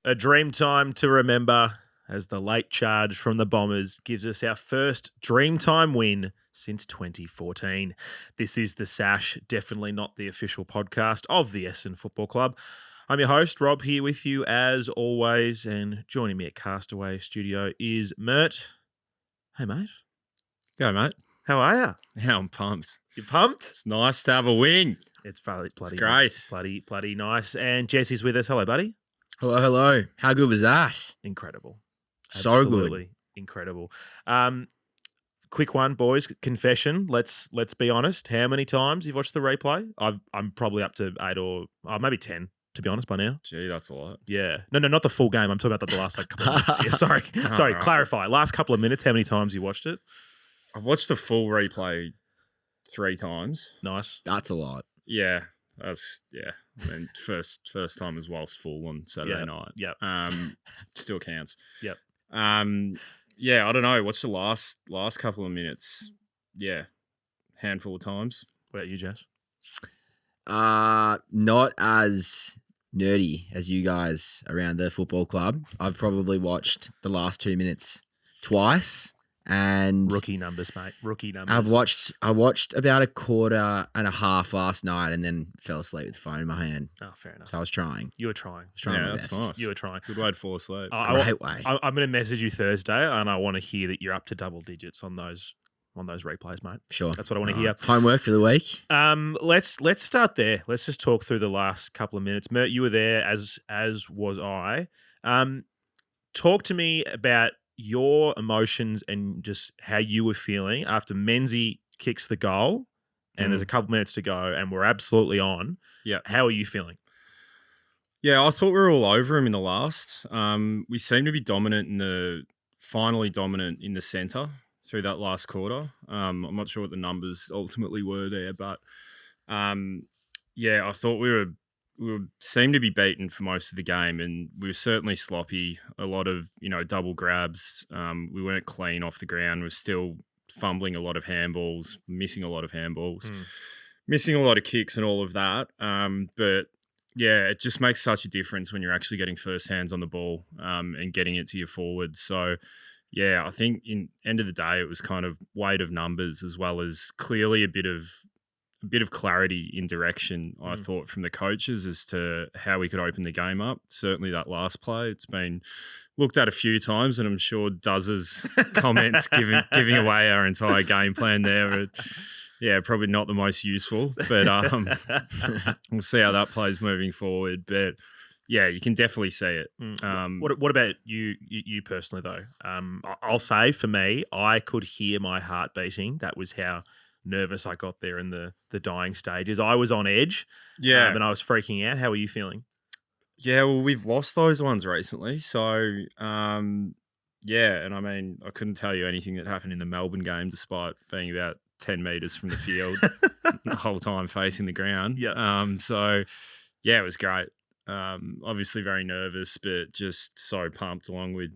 A dream time to remember as the late charge from the Bombers gives us our first Dreamtime win since 2014. This is the Sash, definitely not the official podcast of the Essendon Football Club. I'm your host, Rob, here with you as always, and joining me at Castaway Studio is Mert. Hey, mate. Go, mate. How are you? Yeah, I'm pumped. You pumped? It's nice to have a win. It's bloody great. Bloody nice. And Jesse's with us. Hello, buddy. Hello. How good was that? Incredible. So Absolutely good. Incredible. Quick one, boys. Confession. Let's be honest. How many times you've watched the replay? I'm probably up to 8 or maybe 10, to be honest, by now. Gee, that's a lot. Yeah. No, not the full game. I'm talking about the last couple of minutes. Yeah, sorry. Right. Clarify. Last couple of minutes. How many times you watched it? I've watched the full replay 3 times. Nice. That's a lot. Yeah, I mean, first time was whilst full on Saturday night. Yep. Still counts. Yep. Yeah, I don't know. Watched the last couple of minutes. Yeah, handful of times. What about you, Jess? Not as nerdy as you guys around the football club. I've probably watched the last 2 minutes twice. And Rookie numbers, mate. Rookie numbers. I watched about a quarter and a half last night and then fell asleep with the phone in my hand. Oh, fair enough. So I was trying. You were trying. Yeah, my that's best. nice. You were trying. Good way to fall asleep. Great way. I'm going to message you Thursday, and I want to hear that you're up to double digits on those replays, mate. Sure. That's what I want to hear. Homework for the week. Let's start there. Let's just talk through the last couple of minutes. Mert, you were there, as was I. Talk to me about your emotions and just how you were feeling after Menzie kicks the goal, and there's a couple minutes to go, and we're absolutely on. Yeah. How are you feeling? Yeah, I thought we were all over him in the last. We seemed to be finally dominant in the centre through that last quarter. I'm not sure what the numbers ultimately were there, but I thought we seemed to be beaten for most of the game, and we were certainly sloppy. A lot of double grabs. We weren't clean off the ground. We're still fumbling a lot of handballs, missing a lot of handballs, missing a lot of kicks, and all of that. But yeah, it just makes such a difference when you're actually getting first hands on the ball and getting it to your forwards. So yeah, I think in end of the day, it was kind of weight of numbers as well as clearly a bit of clarity in direction, I thought, from the coaches as to how we could open the game up. Certainly that last play, it's been looked at a few times, and I'm sure Duz's comments giving away our entire game plan there are, probably not the most useful, but we'll see how that plays moving forward. But yeah, you can definitely see it. What about you personally, though? I'll say for me, I could hear my heart beating. That was how nervous I got there in the dying stages. I was on edge, and I was freaking out. How are you feeling? Yeah, well, we've lost those ones recently, so and I mean, I couldn't tell you anything that happened in the Melbourne game, despite being about 10 metres from the field the whole time facing the ground. Yeah. So yeah, it was great. Obviously very nervous, but just so pumped, along with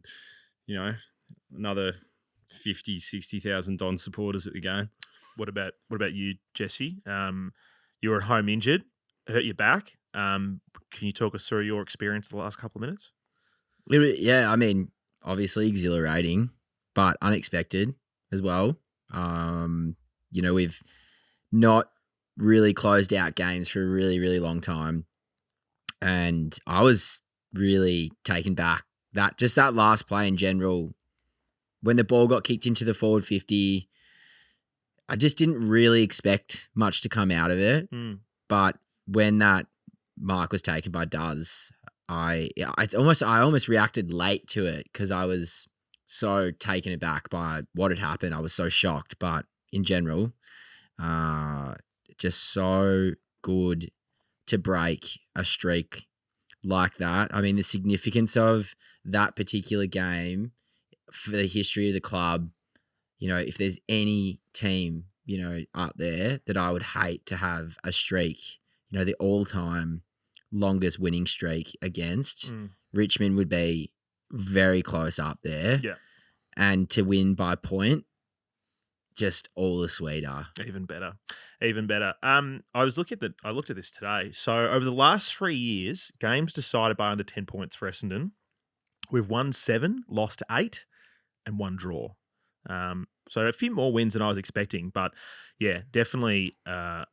another 50, 60,000 Don supporters at the game. What about you, Jesse? You were at home injured, hurt your back. Can you talk us through your experience the last couple of minutes? Yeah, I mean, obviously exhilarating, but unexpected as well. We've not really closed out games for a really, really long time. And I was really taken back that last play in general, when the ball got kicked into the forward 50, I just didn't really expect much to come out of it. But when that mark was taken by Duz, I almost reacted late to it because I was so taken aback by what had happened. I was so shocked. But in general, just so good to break a streak like that. I mean, the significance of that particular game for the history of the club, if there's any team, up there that I would hate to have a streak, the all-time longest winning streak against, Richmond would be very close up there. Yeah. And to win by point, just all the sweeter. Even better. I looked at this today. So over the last 3 years, games decided by under 10 points for Essendon We've won 7, lost 8, and 1 draw. So a few more wins than I was expecting, but yeah, definitely. I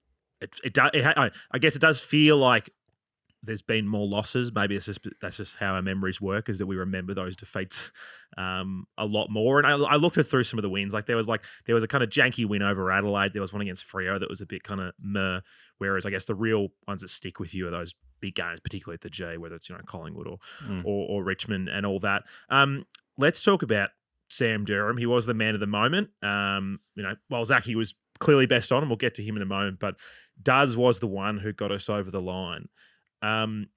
guess it does feel like there's been more losses. Maybe that's just how our memories work, is that we remember those defeats a lot more. And I looked through some of the wins. There was a kind of janky win over Adelaide. There was one against Freo that was a bit kind of meh. Whereas I guess the real ones that stick with you are those big games, particularly at the G, whether it's Collingwood or Richmond and all that. Let's talk about Sam Durham. He was the man of the moment. While Zachy was clearly best on, and we'll get to him in a moment, but Duz was the one who got us over the line. And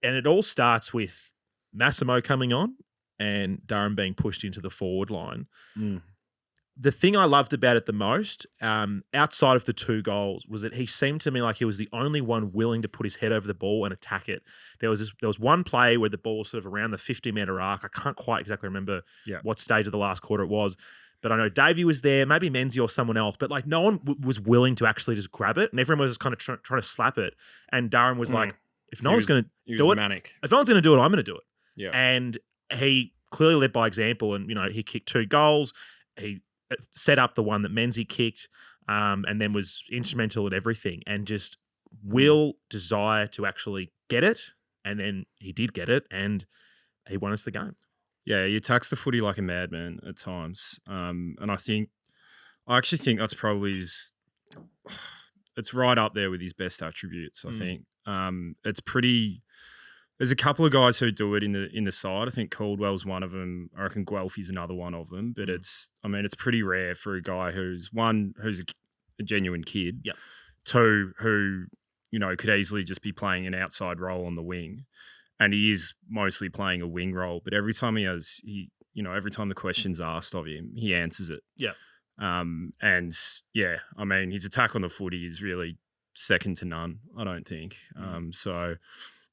it all starts with Massimo coming on and Durham being pushed into the forward line. The thing I loved about it the most, outside of the 2 goals, was that he seemed to me like he was the only one willing to put his head over the ball and attack it. There was one play where the ball was sort of around the 50-metre arc. I can't quite exactly remember what stage of the last quarter it was, but I know Davey was there, maybe Menzies or someone else, but no one was willing to actually just grab it, and everyone was just kind of trying to slap it. And Durham was like, if no one's going to do it, manic. If no one's going to do it, I'm going to do it. Yeah. And he clearly led by example, and he kicked 2 goals. He set up the one that Menzies kicked, and then was instrumental in everything, and just desire to actually get it. And then he did get it, and he won us the game. Yeah, he attacks the footy like a madman at times. And I actually think that's probably it's right up there with his best attributes, I think. It's pretty. There's a couple of guys who do it in the side. I think Caldwell's one of them. I reckon Guelphy's another one of them. But it's pretty rare for a guy who's a genuine kid. Yeah. 2, who could easily just be playing an outside role on the wing, and he is mostly playing a wing role. But every time every time the question's asked of him, he answers it. Yeah. His attack on the footy is really second to none, I don't think. So,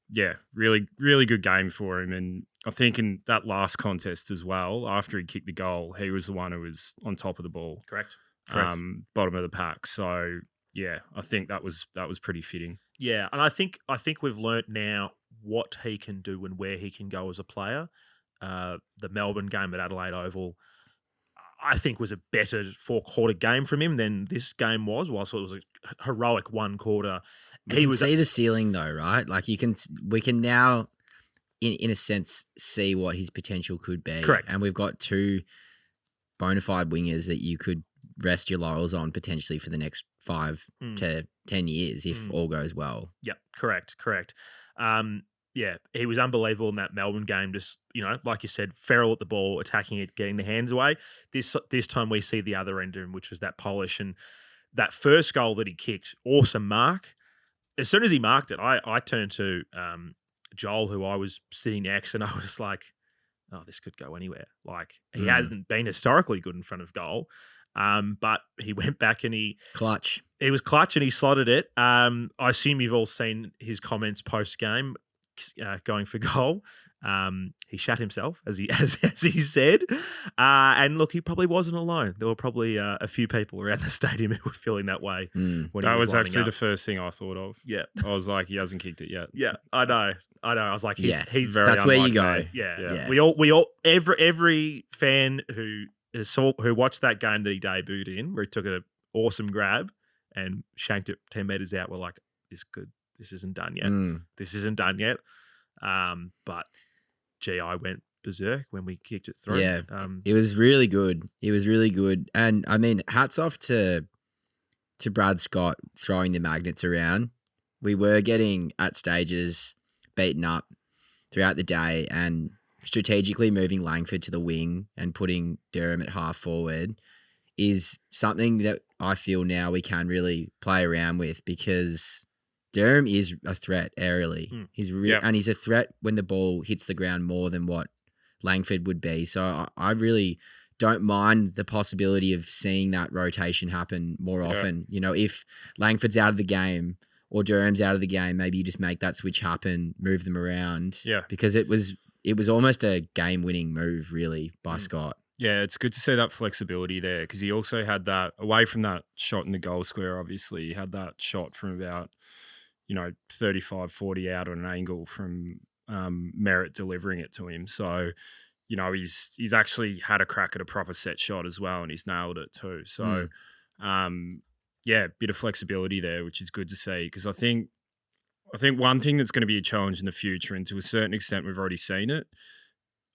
yeah, really, really good game for him. And I think in that last contest as well, after he kicked the goal, he was the one who was on top of the ball. Correct. Bottom of the pack. So, yeah, I think that was pretty fitting. Yeah, and I think we've learnt now what he can do and where he can go as a player. The Melbourne game at Adelaide Oval, I think, was a better 4-quarter game from him than this game was. Whilst it was a heroic 1 quarter, you can see the ceiling though, right? We can now, in a sense, see what his potential could be. Correct. And we've got 2 bona fide wingers that you could rest your laurels on potentially for the next 5 to 10 years if all goes well. Yep, correct. Yeah, he was unbelievable in that Melbourne game. Just, like you said, feral at the ball, attacking it, getting the hands away. This time we see the other end of him, which was that polish. And that first goal that he kicked, awesome mark. As soon as he marked it, I turned to Joel, who I was sitting next, and I was like, oh, this could go anywhere. He hasn't been historically good in front of goal. But he went back and he was clutch and he slotted it. I assume you've all seen his comments post-game. Going for goal. He shat himself, as he said. And look, he probably wasn't alone. There were probably a few people around the stadium who were feeling that way. When that was actually up. The first thing I thought of. Yeah. I was like, he hasn't kicked it yet. Yeah, I know. I was like, he's very that's where you go. me. Yeah. We all every fan who watched that game that he debuted in, where he took an awesome grab and shanked it 10 metres out, were like, this isn't done yet. This isn't done yet. But gee, I went berserk when we kicked it through. Yeah, it was really good. It was really good. And I mean, hats off to Brad Scott throwing the magnets around. We were getting at stages beaten up throughout the day, and strategically moving Langford to the wing and putting Durham at half forward is something that I feel now we can really play around with, because Durham is a threat aerially. He's and he's a threat when the ball hits the ground more than what Langford would be. So I really don't mind the possibility of seeing that rotation happen more often. If Langford's out of the game or Durham's out of the game, maybe you just make that switch happen, move them around. Yeah. Because it was almost a game-winning move, really, by Scott. Yeah, it's good to see that flexibility there, because he also had that, away from that shot in the goal square, obviously, he had that shot from about 35, 40 out on an angle from Merrett delivering it to him. So, you know, he's actually had a crack at a proper set shot as well, and he's nailed it too. So, yeah, bit of flexibility there, which is good to see, because I think one thing that's going to be a challenge in the future, and to a certain extent we've already seen it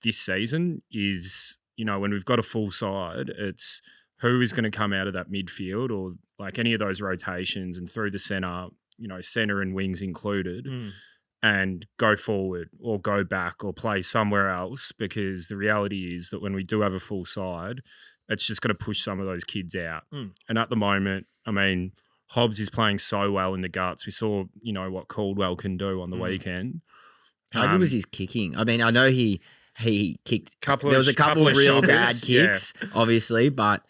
this season, is, you know, when we've got a full side, it's who is going to come out of that midfield or like any of those rotations and through the centre, you know, centre and wings included, and go forward or go back or play somewhere else, because the reality is that when we do have a full side, it's just going to push some of those kids out. And at the moment, I mean, Hobbs is playing so well in the guts. We saw, you know, what Caldwell can do on the weekend. How good was his kicking? I mean, I know he kicked. There was a couple of real shockers, bad kicks, obviously, but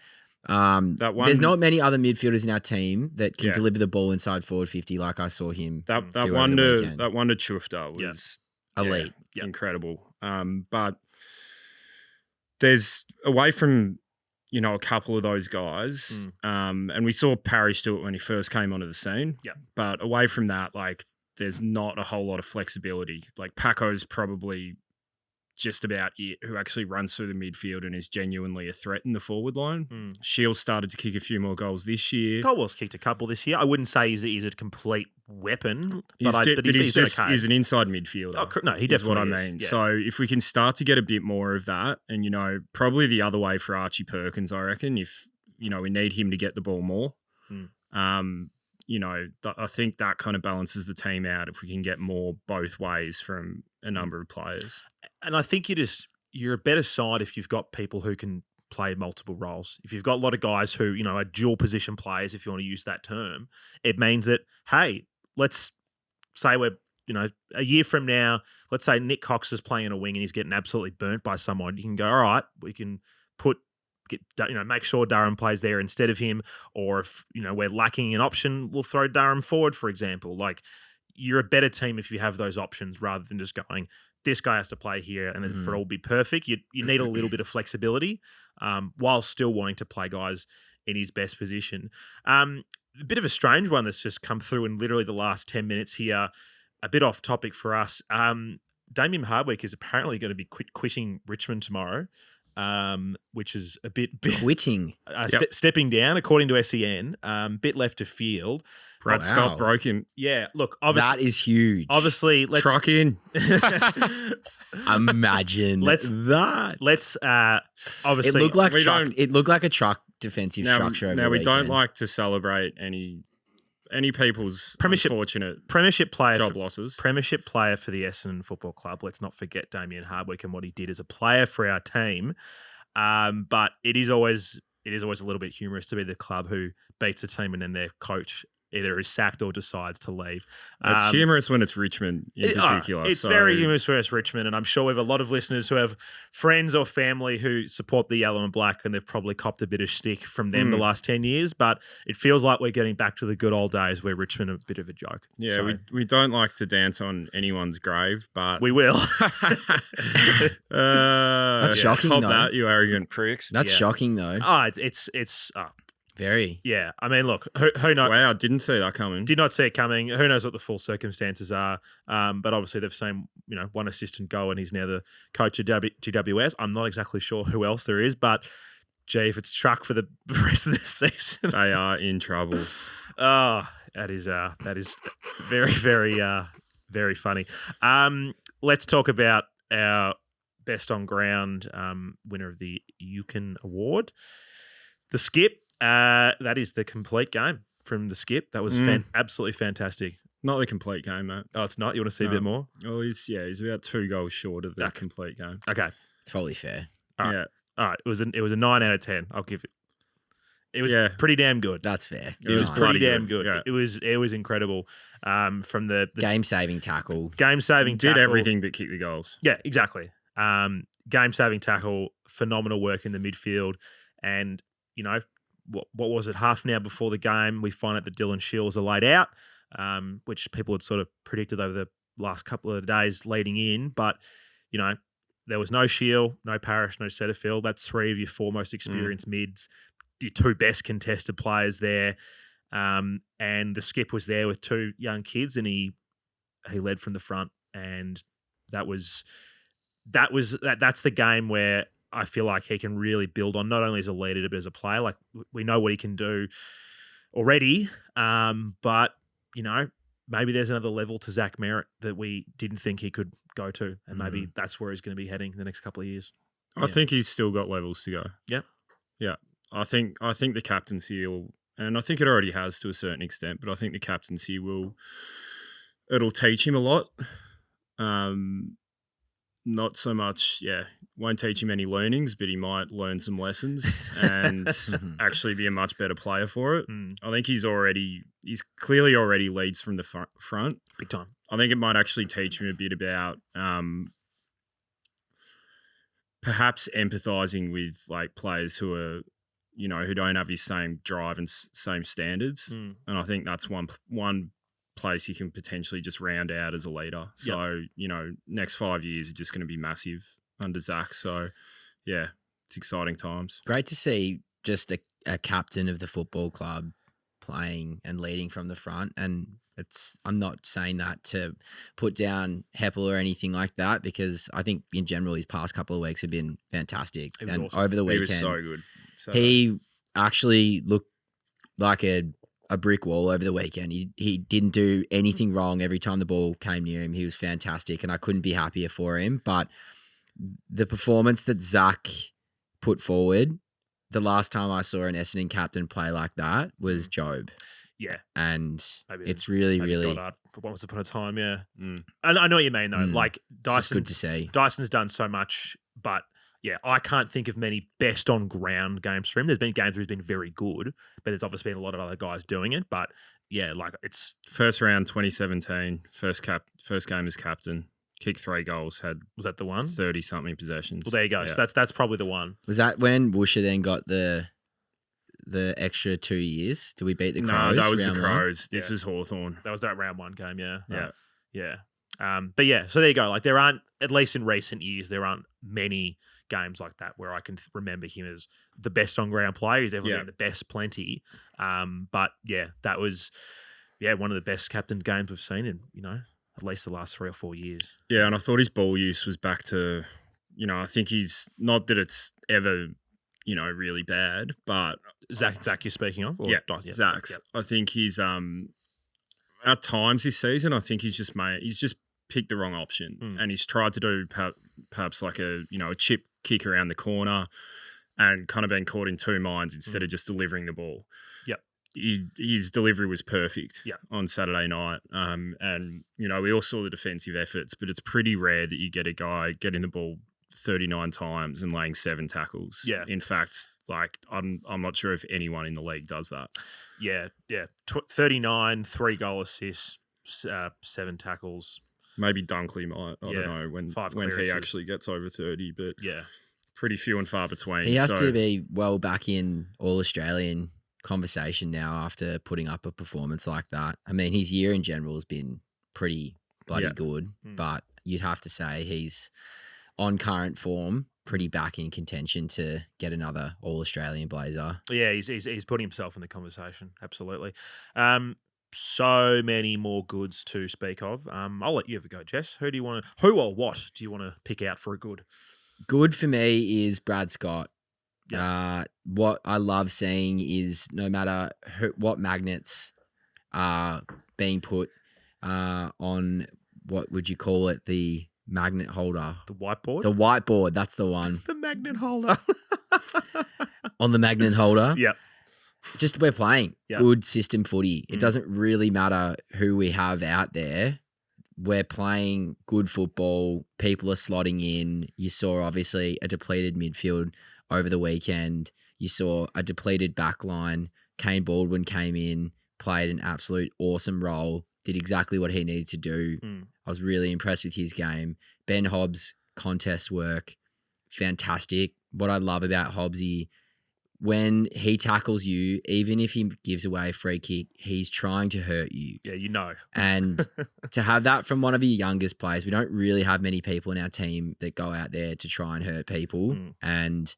there's not many other midfielders in our team that can deliver the ball inside forward 50 like I saw him. That one to Chufta was elite, incredible. But there's, away from, you know, a couple of those guys, and we saw Parrish do it when he first came onto the scene. Yeah. But away from that, like, there's not a whole lot of flexibility. Like, Paco's probably just about it who actually runs through the midfield and is genuinely a threat in the forward line. Shields started to kick a few more goals this year. Caldwell's kicked a couple this year. I wouldn't say he's a complete weapon, He's an inside midfielder. Oh, no, he definitely is what I mean. Yeah. So if we can start to get a bit more of that, and, you know, probably the other way for Archie Perkins, I reckon, if, you know, we need him to get the ball more. You know, I think that kind of balances the team out if we can get more both ways from a number of players. And I think you're a better side if you've got people who can play multiple roles. If you've got a lot of guys who, you know, are dual position players, if you want to use that term, it means that, hey, let's say we're, you know, a year from now, let's say Nick Cox is playing in a wing and he's getting absolutely burnt by someone. You can go, all right, we can make sure Durham plays there instead of him. Or if, you know, we're lacking an option, we'll throw Durham forward, for example. Like, you're a better team if you have those options rather than just going, this guy has to play here and then for it all be perfect. You need a little bit of flexibility while still wanting to play guys in his best position. A bit of a strange one that's just come through in literally the last 10 minutes here, a bit off topic for us. Damien Hardwick is apparently going to be quitting Richmond tomorrow, which is a bit quitting, stepping down, according to SEN. Bit left of field. Brad Scott broke him. Yeah, look, obviously that is huge. Obviously, let's truck in. Imagine that. Let's obviously it looked like a truck defensive structure. Now we don't like to celebrate any people's unfortunate premiership player job losses. Premiership player for the Essendon Football Club. Let's not forget Damien Hardwick and what he did as a player for our team. But it is always a little bit humorous to be the club who beats a team and then their coach either is sacked or decides to leave. It's humorous when it's Richmond in particular. It's very humorous for us, Richmond, and I'm sure we have a lot of listeners who have friends or family who support the yellow and black, and they've probably copped a bit of stick from them the last 10 years, but it feels like we're getting back to the good old days where Richmond are a bit of a joke. Yeah, so, we don't like to dance on anyone's grave, but... We will. That's shocking, Hop though. that, you arrogant pricks. That's shocking, though. It's very. Yeah. I mean, look, who knows? Wow, didn't see that coming. Did not see it coming. Who knows what the full circumstances are? But obviously they've seen, you know, one assistant go and he's now the coach of GWS. I'm not exactly sure who else there is, but gee, if it's truck for the rest of this season. They are in trouble. Oh, that is very, very, very funny. Let's talk about our best on ground winner of the Yukon Award. The Skip. That is the complete game from the Skip. That was absolutely fantastic. Not the complete game, mate. Oh, it's not? You want to see a bit more? Well, he's about 2 goals short of the complete game. Okay. It's probably fair. All right. Yeah. All right. It was a 9 out of 10. I'll give it. It was pretty damn good. That's fair. It was pretty damn good. Yeah. It was incredible. From the game-saving tackle. Game-saving tackle. Did everything but kick the goals. Yeah, exactly. Game-saving tackle, phenomenal work in the midfield. And, you know, what was it, half an hour before the game, we find out that Dylan Shields are laid out, which people had sort of predicted over the last couple of days leading in. But, you know, there was no Shield, no Parrish, no Setterfield. That's 3 of your 4 most experienced mids, your 2 best contested players there. And the Skip was there with 2 young kids, and he led from the front and that's the game where I feel like he can really build on, not only as a leader but as a player. Like we know what he can do already, but maybe there's another level to Zach Merrett that we didn't think he could go to, and maybe that's where he's going to be heading the next couple of years. I think he's still got levels to go. Yeah. Yeah. I think the captaincy will, and I think it already has to a certain extent, but I think the captaincy it'll teach him a lot. Not so much, won't teach him any learnings, but he might learn some lessons and actually be a much better player for it. I think he's clearly already leads from the front. Big time. I think it might actually teach him a bit about perhaps empathizing with like players who are, who don't have his same drive and same standards. And I think that's one place he can potentially just round out as a leader. So, next 5 years are just going to be massive under Zach. So, yeah, it's exciting times. Great to see just a captain of the football club playing and leading from the front. And I'm not saying that to put down Heppel or anything like that, because I think in general his past couple of weeks have been fantastic. And awesome. Over the weekend, he was so good. He actually looked like a brick wall over the weekend. He didn't do anything wrong every time the ball came near him. He was fantastic, and I couldn't be happier for him. But the performance that Zach put forward, the last time I saw an Essendon captain play like that was Job. Yeah. And maybe really Goddard, once upon a time, yeah. And I know what you mean, though. Like Dyson, good to see. Dyson's done so much, but yeah, I can't think of many best on ground games for him. There's been games where he's been very good, but there's obviously been a lot of other guys doing it. But yeah, like it's first round 2017, first game as captain, kicked 3 goals, was that the one? 30 something possessions. Well, there you go. Yeah. So that's probably the one. Was that when Woosha then got the extra 2 years? Did we beat the Crows? No, that was the Crows. One? This was Hawthorn. That was that round 1 game. Yeah. Yeah. But yeah, so there you go. Like there aren't, at least in recent years, there aren't many games like that where I can remember him as the best on ground player. He's definitely been the best plenty. But yeah, that was one of the best captained games we've seen in, at least the last 3 or 4 years. Yeah, and I thought his ball use was back to, I think he's not that it's ever, really bad, but Zach you're speaking of? Or Zach's. Yep. I think he's at times this season, I think he's just picked the wrong option, and he's tried to do perhaps like a chip kick around the corner and kind of been caught in two minds instead of just delivering the ball. Yep. His delivery was perfect on Saturday night. And, we all saw the defensive efforts, but it's pretty rare that you get a guy getting the ball 39 times and laying 7 tackles. Yeah. In fact, like I'm not sure if anyone in the league does that. Yeah. 39, 3 goal assists, 7 tackles. Maybe Dunkley might. I don't know when he actually gets over 30, but pretty few and far between. He has to be well back in All-Australian conversation now after putting up a performance like that. I mean, his year in general has been pretty bloody good, but you'd have to say he's on current form, pretty back in contention to get another All-Australian Blazer. Yeah, he's putting himself in the conversation. Absolutely. So many more goods to speak of. I'll let you have a go, Jess. Who or what do you want to pick out for a good? Good for me is Brad Scott. Yeah. What I love seeing is no matter what magnets are being put on, what would you call it, the magnet holder? The whiteboard? The whiteboard, that's the one. The magnet holder. On the magnet holder. Yep. Just we're playing good system footy. It doesn't really matter who we have out there. We're playing good football. People are slotting in. You saw obviously a depleted midfield over the weekend. You saw a depleted back line. Kane Baldwin came in, played an absolute awesome role, did exactly what he needed to do. I was really impressed with his game. Ben Hobbs' contest work, fantastic. What I love about Hobbsy, when he tackles you, even if he gives away a free kick, he's trying to hurt you. Yeah, And to have that from one of your youngest players, we don't really have many people in our team that go out there to try and hurt people. And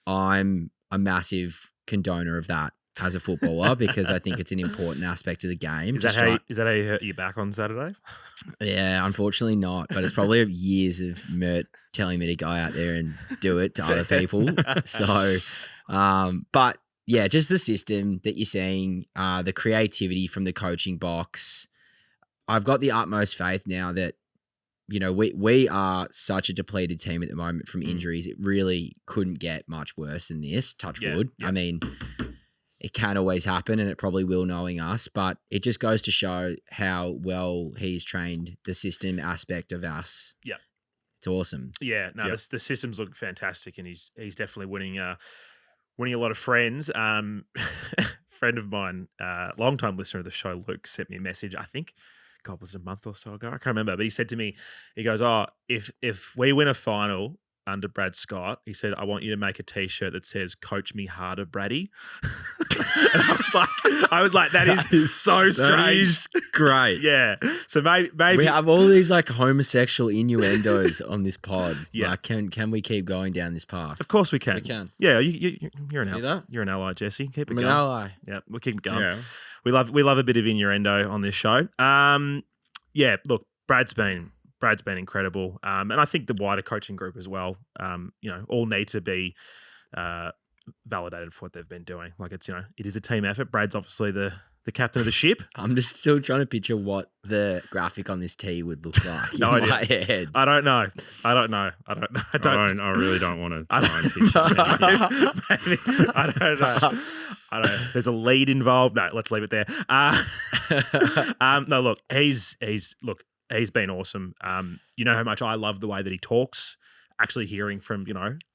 I'm a massive condoner of that. as a footballer because I think it's an important aspect of the game. Is that how you hurt your back on Saturday? Yeah, unfortunately not. But it's probably years of Mert telling me to go out there and do it to other people. So, but yeah, just the system that you're seeing, the creativity from the coaching box. I've got the utmost faith now that, we are such a depleted team at the moment from injuries. It really couldn't get much worse than this, touch wood. Yeah. I mean, it can always happen and it probably will knowing us, but it just goes to show how well he's trained the system aspect of us. Yeah. It's awesome. Yeah, no, the systems look fantastic and he's definitely winning a lot of friends. Friend of mine, long-time listener of the show, Luke, sent me a message, I think, God, was it a month or so ago? I can't remember. But he said to me, he goes, if we win a final under Brad Scott, he said, I want you to make a T-shirt that says, "Coach me harder, Braddy." And I was like, that is so strange. That is great. Yeah. So maybe we have all these like homosexual innuendos on this pod. Yeah. Like, can we keep going down this path? Of course we can. We can. Yeah, you're an See ally. that? You're an ally, Jesse. Keep it I'm going. an ally. Yeah, we'll keep it going. Yeah. We love a bit of innuendo on this show. Yeah, look, Brad's been incredible, and I think the wider coaching group as well. All need to be validated for what they've been doing. Like it is a team effort. Brad's obviously the captain of the ship. I'm just still trying to picture what the graphic on this tee would look like No in idea. my head. I don't know. I I really don't want to try and picture it. Maybe, I don't know. There's a lead involved. No, let's leave it there. No, look, he's been awesome. You know how much I love the way that he talks. Actually hearing from,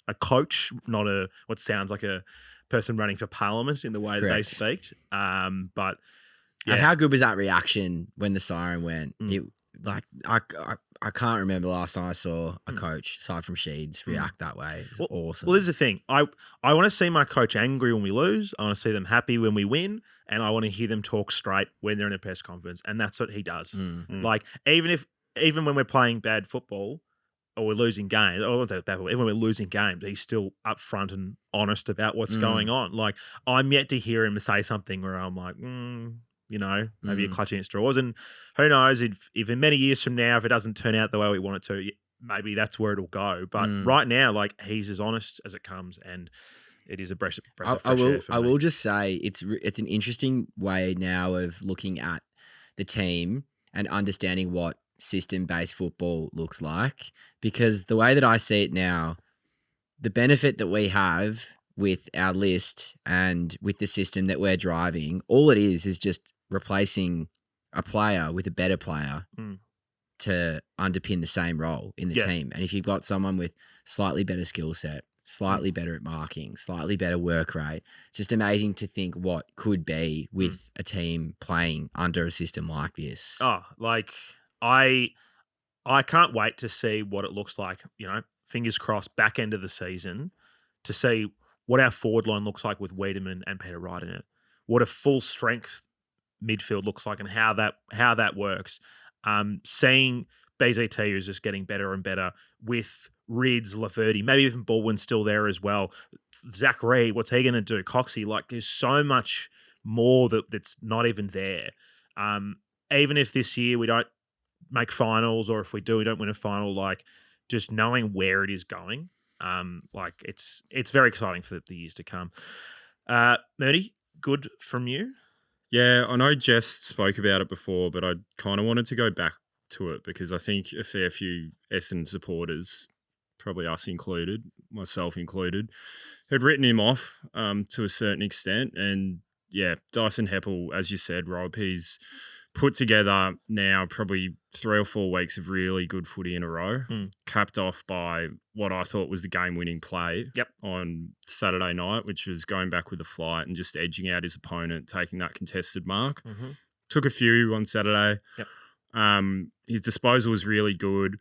a coach, not what sounds like a person running for parliament in the way that they speak. But yeah. And how good was that reaction when the siren went? I can't remember the last time I saw a coach, aside from Sheeds, react that way. It's awesome. Well, this is the thing. I want to see my coach angry when we lose. I want to see them happy when we win. And I want to hear them talk straight when they're in a press conference. And that's what he does. Like, even when we're playing bad football or we're losing games, even when we're losing games, he's still upfront and honest about what's going on. Like, I'm yet to hear him say something where I'm like, maybe you're clutching at straws. And who knows, if in many years from now, if it doesn't turn out the way we want it to, maybe that's where it'll go. But right now, like, he's as honest as it comes, and it is a breath of fresh air for me. I will just say it's an interesting way now of looking at the team and understanding what system-based football looks like, because the way that I see it now, the benefit that we have with our list and with the system that we're driving, all it is just replacing a player with a better player to underpin the same role in the team. And if you've got someone with slightly better skill set, slightly better at marking, slightly better work rate, it's just amazing to think what could be with a team playing under a system like this. Oh, like I can't wait to see what it looks like, fingers crossed, back end of the season, to see what our forward line looks like with Wiedemann and Peter Wright in it, what a full strength midfield looks like and how that works. Seeing BZT who's just getting better and better with Rids, Laverty, maybe even Baldwin's still there as well. Zach Reed, what's he going to do? Coxie, like there's so much more that's not even there. Even if this year we don't make finals, or if we do, we don't win a final, like just knowing where it is going, like it's very exciting for the years to come. Merty, good from you? Yeah, I know Jess spoke about it before, but I kind of wanted to go back to it because I think a fair few Essendon supporters, probably us included, myself included, had written him off to a certain extent. And yeah, Dyson Heppell, as you said, Rob, he's put together now probably 3 or 4 weeks of really good footy in a row, capped off by what I thought was the game-winning play on Saturday night, which was going back with a flight and just edging out his opponent, taking that contested mark. Took a few on Saturday. His disposal was really good.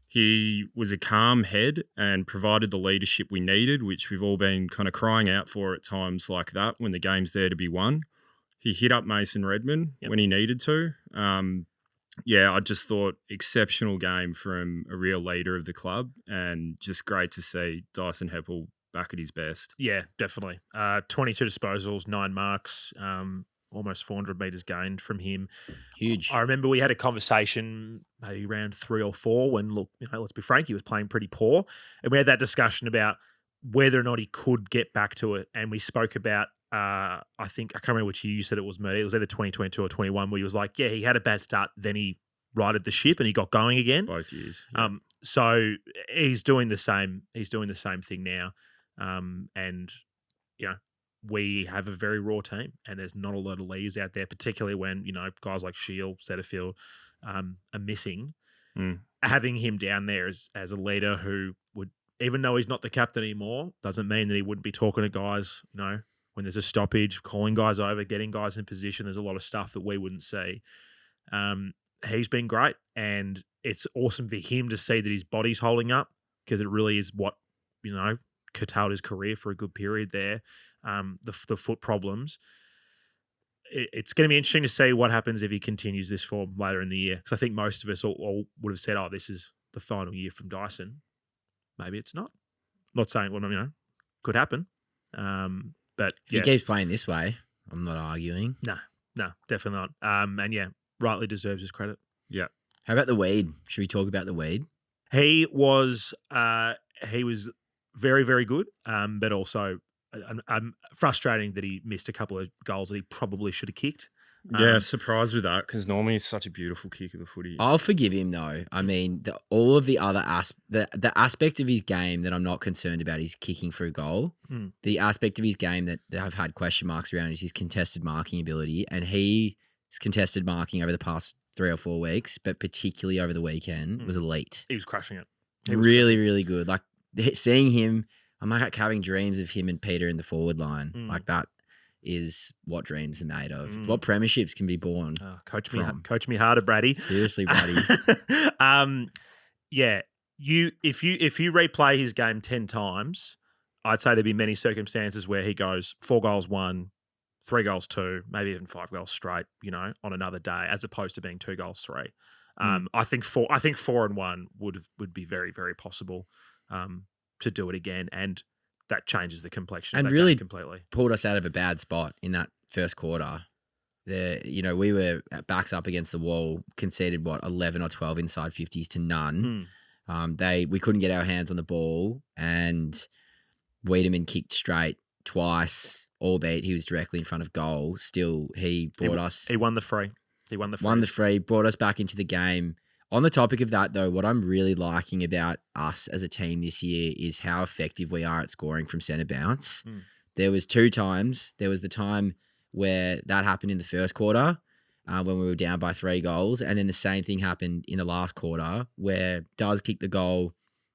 He was a calm head and provided the leadership we needed, which we've all been kind of crying out for at times like that when the game's there to be won. He hit up Mason Redmond when he needed to. I just thought exceptional game from a real leader of the club, and just great to see Dyson Heppell back at his best. Yeah, definitely. 22 disposals, 9 marks, almost 400 metres gained from him. Huge. I remember we had a conversation maybe round 3 or 4 when, look, let's be frank, he was playing pretty poor. And we had that discussion about whether or not he could get back to it. And we spoke about, I think, I can't remember which year you said it was, Mert. It was either 2022 or 21, where he was like, yeah, he had a bad start, then he righted the ship and he got going again. Both years. Yeah. So he's doing the same. He's doing the same thing now. And, we have a very raw team and there's not a lot of leaders out there, particularly when, guys like Shield, Setterfield are missing. Having him down there as a leader who would, even though he's not the captain anymore, doesn't mean that he wouldn't be talking to guys, when there's a stoppage, calling guys over, getting guys in position. There's a lot of stuff that we wouldn't see. He's been great, and it's awesome for him to see that his body's holding up, because it really is what, curtailed his career for a good period there. The foot problems. It's going to be interesting to see what happens if he continues this form later in the year, because I think most of us all would have said, this is the final year from Dyson. Maybe it's not. Not saying, could happen. But if he keeps playing this way, I'm not arguing. No, definitely not. And yeah, rightly deserves his credit. Yeah. How about the weed? Should we talk about the weed? He was very, very good, but also frustrating that he missed a couple of goals that he probably should have kicked. Yeah, surprised with that, because normally it's such a beautiful kick of the footy. I'll forgive him though. I mean, all of the other the aspect of his game that I'm not concerned about is kicking for a goal. The aspect of his game that I've had question marks around is his contested marking ability, and he's contested marking over the past 3 or 4 weeks, but particularly over the weekend was elite. He was crushing it. Really, really good. Like seeing him, I'm like having dreams of him and Peter in the forward line. Like that is what dreams are made of. It's what premierships can be born. Coach me harder, Brady. Seriously, Brady. Yeah. If you replay his game 10 times, I'd say there'd be many circumstances where he goes 4 goals 1, 3 goals 2, maybe even 5 goals straight, on another day, as opposed to being 2 goals 3. I think 4 and 1 would be very, very possible to do it again, and that changes the complexion and of that really game completely. Pulled us out of a bad spot in that first quarter. We were backs up against the wall, conceded 11 or 12 inside 50s to none. We couldn't get our hands on the ball, and Wiedemann kicked straight twice, albeit he was directly in front of goal. Still, he won the free. Brought us back into the game. On the topic of that, though, what I'm really liking about us as a team this year is how effective we are at scoring from centre bounce. There was 2 times. There was the time where that happened in the first quarter when we were down by 3 goals, and then the same thing happened in the last quarter where Does kicked the goal,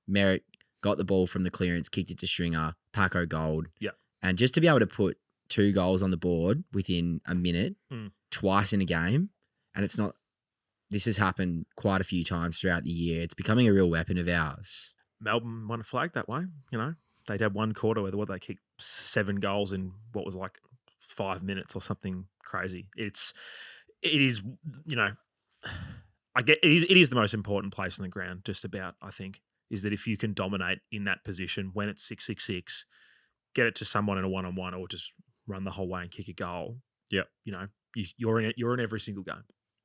Merrett got the ball from the clearance, kicked it to Stringer, Paco gold. Yeah. And just to be able to put 2 goals on the board within a minute, twice in a game, and it's not... This has happened quite a few times throughout the year. It's becoming a real weapon of ours. Melbourne won a flag that way. They'd had 1 quarter where they kicked 7 goals in what was like 5 minutes or something crazy. It is the most important place on the ground, just about, I think, is that if you can dominate in that position when it's 6-6-6, get it to someone in a one-on-one or just run the whole way and kick a goal. Yeah. You're in it. You're in every single game.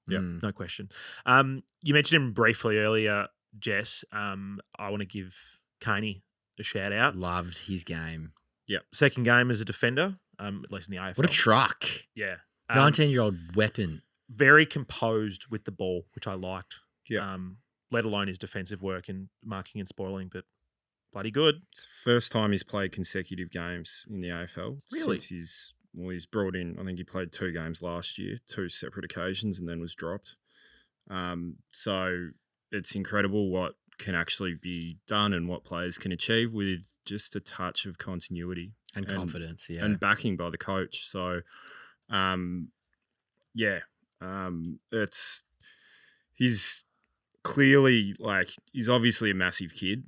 Yeah, no question. You mentioned him briefly earlier, Jess. I want to give Caney a shout out. Loved his game. Yeah, second game as a defender, at least in the AFL. What a truck! Yeah, 19-year-old weapon. Very composed with the ball, which I liked. Yeah, let alone his defensive work and marking and spoiling, but bloody good. It's the first time he's played consecutive games in the AFL. Really? Since he's brought in, I think he played 2 games last year, 2 separate occasions, and then was dropped. So it's incredible what can actually be done and what players can achieve with just a touch of continuity. And confidence, yeah. And backing by the coach. So, he's clearly, he's obviously a massive kid.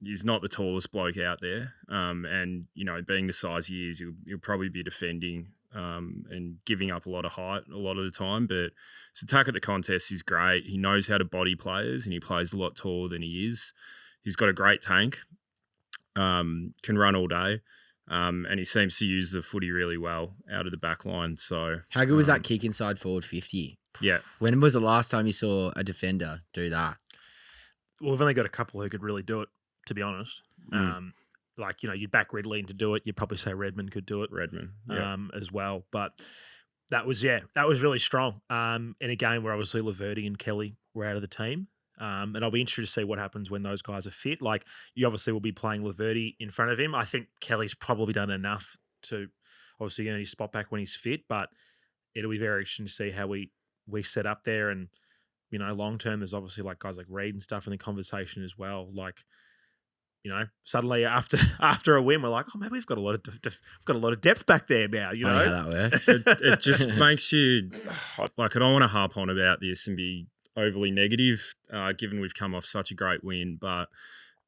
He's not the tallest bloke out there. And, being the size he is, he'll probably be defending and giving up a lot of height a lot of the time. But his attack at the contest is great. He knows how to body players and he plays a lot taller than he is. he's got a great tank, can run all day, and he seems to use the footy really well out of the back line. So How good was that kick inside forward 50? Yeah. When was the last time you saw a defender do that? Well, we've only got a couple who could really do it, to be honest. Like, you'd back Ridley to do it. You'd probably say Redmond could do it. Redmond, as well. But that was really strong. In a game where obviously Laverty and Kelly were out of the team. And I'll be interested to see what happens when those guys are fit. Like, you obviously will be playing Laverty in front of him. I think Kelly's probably done enough to obviously earn his spot back when he's fit, but it'll be very interesting to see how we set up there. And, long term, there's obviously like guys like Reid and stuff in the conversation as well. Like, suddenly after a win, we're like, oh, maybe we've got a lot of depth back there now. Funny how that works. It just makes you like, I don't want to harp on about this and be overly negative, given we've come off such a great win, but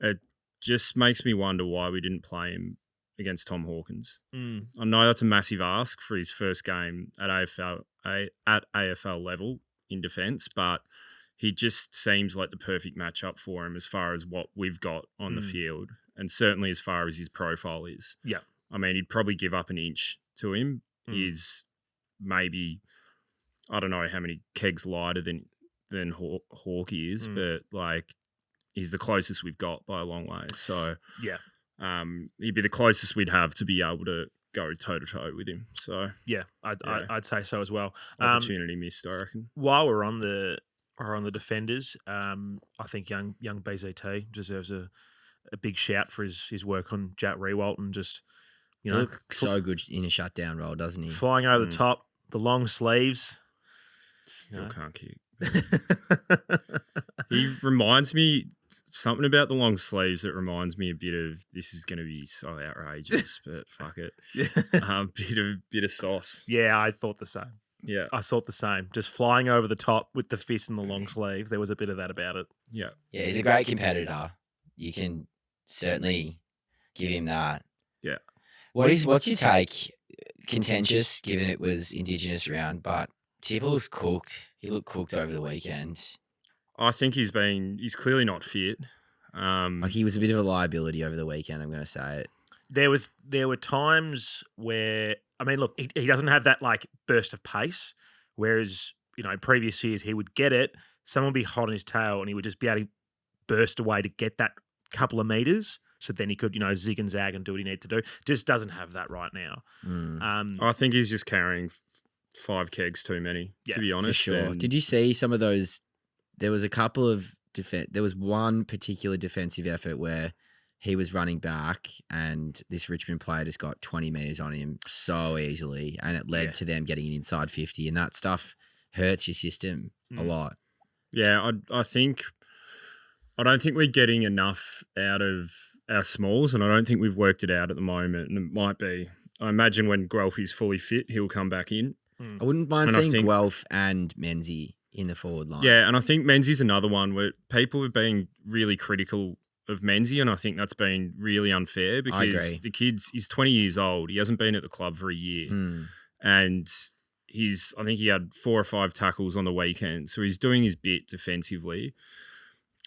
it just makes me wonder why we didn't play him against Tom Hawkins. I know that's a massive ask for his first game at AFL level in defence, but he just seems like the perfect matchup for him as far as what we've got on the field, and certainly as far as his profile is. Yeah. I mean, he'd probably give up an inch to him. He's maybe, I don't know how many kegs lighter than Hawkey is, but like, he's the closest we've got by a long way. So yeah, he'd be the closest we'd have to be able to go toe to toe with him. So yeah, I'd say so as well. Opportunity missed, I reckon. While we're on the defenders, I think young BZT deserves a big shout for his work on Jack Rewalt and just He looks so good in a shutdown role, doesn't he? Flying over the top, the long sleeves. Still can't kick. He reminds me something about the long sleeves that reminds me a bit of, this is going to be so outrageous, but fuck it. Bit of sauce. Yeah, I thought the same. Yeah, I thought the same. Just flying over the top with the fist and the long sleeve. There was a bit of that about it. Yeah. Yeah, he's a great competitor. You can certainly give him that. Yeah. What's your take? Contentious, given it was Indigenous round, but Tipple's cooked. He looked cooked over the weekend. I think he's clearly not fit. Like, he was a bit of a liability over the weekend, I'm going to say it. There were times where, I mean, look, he doesn't have that like burst of pace, whereas, previous years he would get it, someone would be hot on his tail and he would just be able to burst away to get that couple of meters. So then he could, zig and zag and do what he needed to do. Just doesn't have that right now. I think he's just carrying 5 kegs too many, to be honest. For sure. Did you see some of those? There was a couple of there was one particular defensive effort where he was running back and this Richmond player just got 20 metres on him so easily, and it led to them getting an inside 50, and that stuff hurts your system a lot. Yeah, I don't think we're getting enough out of our smalls, and I don't think we've worked it out at the moment, and it might be, I imagine when Guelphy's fully fit, he'll come back in. I wouldn't mind seeing Guelph and Menzie in the forward line. Yeah, and I think Menzie's another one where people have been really critical of Menzie, and I think that's been really unfair because the kid's, he's 20 years old. He hasn't been at the club for a year. And I think he had 4 or 5 tackles on the weekend. So he's doing his bit defensively.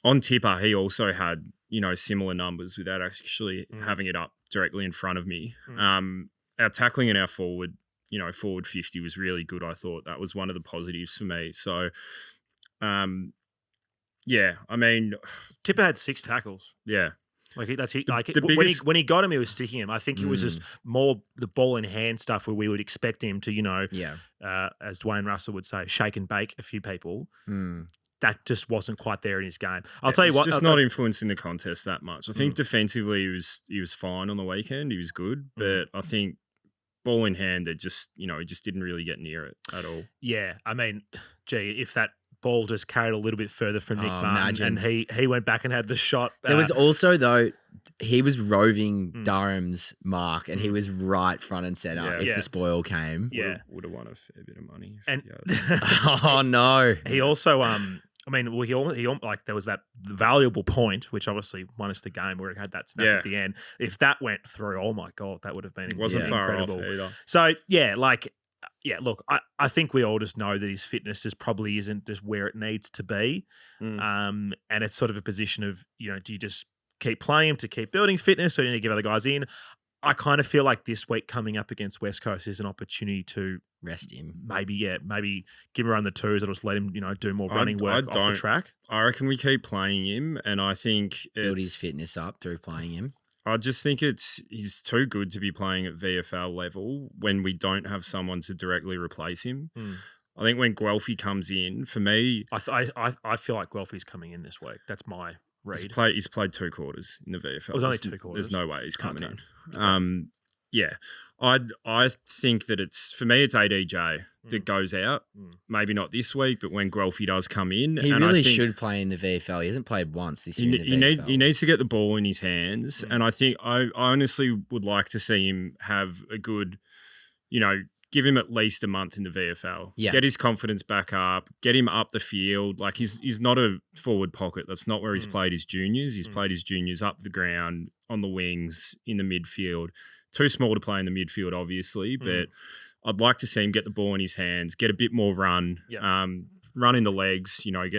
On Tipper, he also had, similar numbers without actually having it up directly in front of me. Our tackling and our forward 50 was really good. I thought that was one of the positives for me. So, yeah, I mean, Tipper had 6 tackles. Yeah, when he got him, he was sticking him. I think it was just more the ball in hand stuff where we would expect him to, as Dwayne Russell would say, shake and bake a few people. That just wasn't quite there in his game. I'll tell you what, just not influencing the contest that much. I think defensively he was fine on the weekend. He was good, but I think ball in hand, he just didn't really get near it at all. Yeah, I mean, gee, if that ball just carried a little bit further from Nick Martin and he went back and had the shot. There was also, though, he was roving Durham's mark and he was right front and centre if the spoil came. Yeah. Would have won a fair bit of money. And oh, no. He also... there was that valuable point, which obviously won us the game where it had that snap at the end. If that went through, oh my God, that would have been wasn't incredible. Far off either. So, look, I think we all just know that his fitness just probably isn't just where it needs to be. And it's sort of a position of, do you just keep playing him, to keep building fitness, so you need to give other guys in. I kind of feel like this week coming up against West Coast is an opportunity to Rest him. maybe give him around the twos. Or just let him, do more running work off the track. I reckon we keep playing him, and I think build his fitness up through playing him. I just think he's too good to be playing at VFL level when we don't have someone to directly replace him. I think when Guelphy comes in, for me, I feel like Guelphy's coming in this week. That's my read. He's played 2 quarters in the VFL. It was only 2 quarters. There's no way he's coming in. Yeah, I think that for me it's ADJ that goes out. Maybe not this week, but when Guelphy does come in, he really should play in the VFL. He hasn't played once this year. He needs to get the ball in his hands, and I think I honestly would like to see him have a good, give him at least a month in the VFL. Yeah. Get his confidence back up, get him up the field. Like he's not a forward pocket. That's not where he's played his juniors. He's played his juniors up the ground, on the wings, in the midfield. Too small to play in the midfield, obviously, but I'd like to see him get the ball in his hands, get a bit more run, run in the legs, go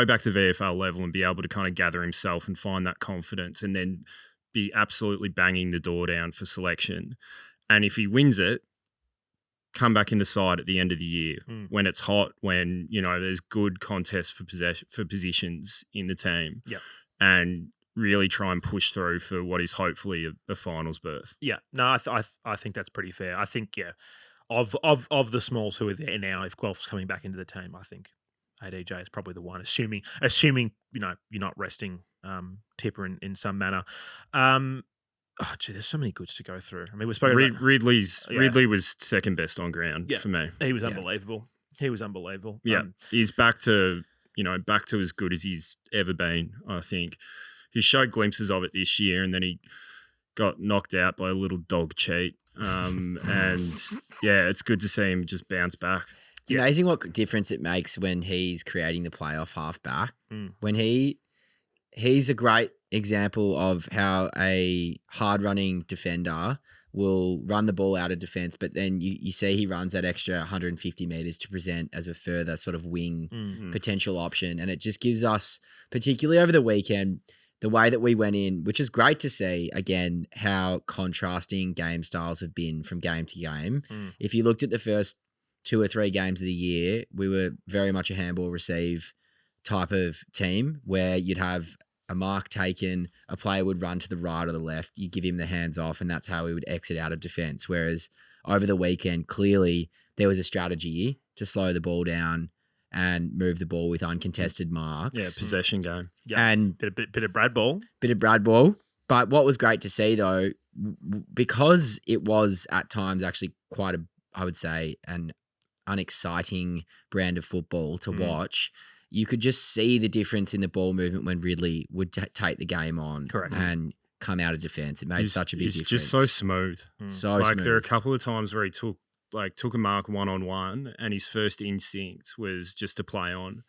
back to VFL level and be able to kind of gather himself and find that confidence, and then be absolutely banging the door down for selection. And if he wins it, come back in the side at the end of the year when it's hot, when, there's good contests for positions in the team. Yeah. And really try and push through for what is hopefully a finals berth. Yeah. No, I think that's pretty fair. I think, of the smalls who are there now, if Guelph's coming back into the team, I think ADJ is probably the one, assuming you're not resting Tipper in some manner. There's so many goods to go through. I mean, we're spoken about Ridley was second best on ground for me. He was unbelievable. He was unbelievable. Yeah, he's back to as good as he's ever been, I think. He showed glimpses of it this year, and then he got knocked out by a little dog cheat. And it's good to see him just bounce back. It's amazing what difference it makes when he's creating the playoff halfback. When he's a great example of how a hard-running defender will run the ball out of defence, but then you see he runs that extra 150 metres to present as a further sort of wing potential option. And it just gives us, particularly over the weekend, the way that we went in, which is great to see, again, how contrasting game styles have been from game to game. If you looked at the first 2 or 3 games of the year, we were very much a handball receive type of team where you'd have a mark taken, a player would run to the right or the left, you give him the hands off, and that's how we would exit out of defence. Whereas over the weekend, clearly there was a strategy to slow the ball down and move the ball with uncontested marks. Yeah, possession game. Yeah, and bit of Brad ball. But what was great to see, though, because it was at times actually quite I would say, an unexciting brand of football to watch, you could just see the difference in the ball movement when Ridley would take the game on. Correct. And come out of defence. It made such a big difference. He's just so smooth. So smooth. There are a couple of times where he took a mark 1-on-1, and his first instinct was just to play on,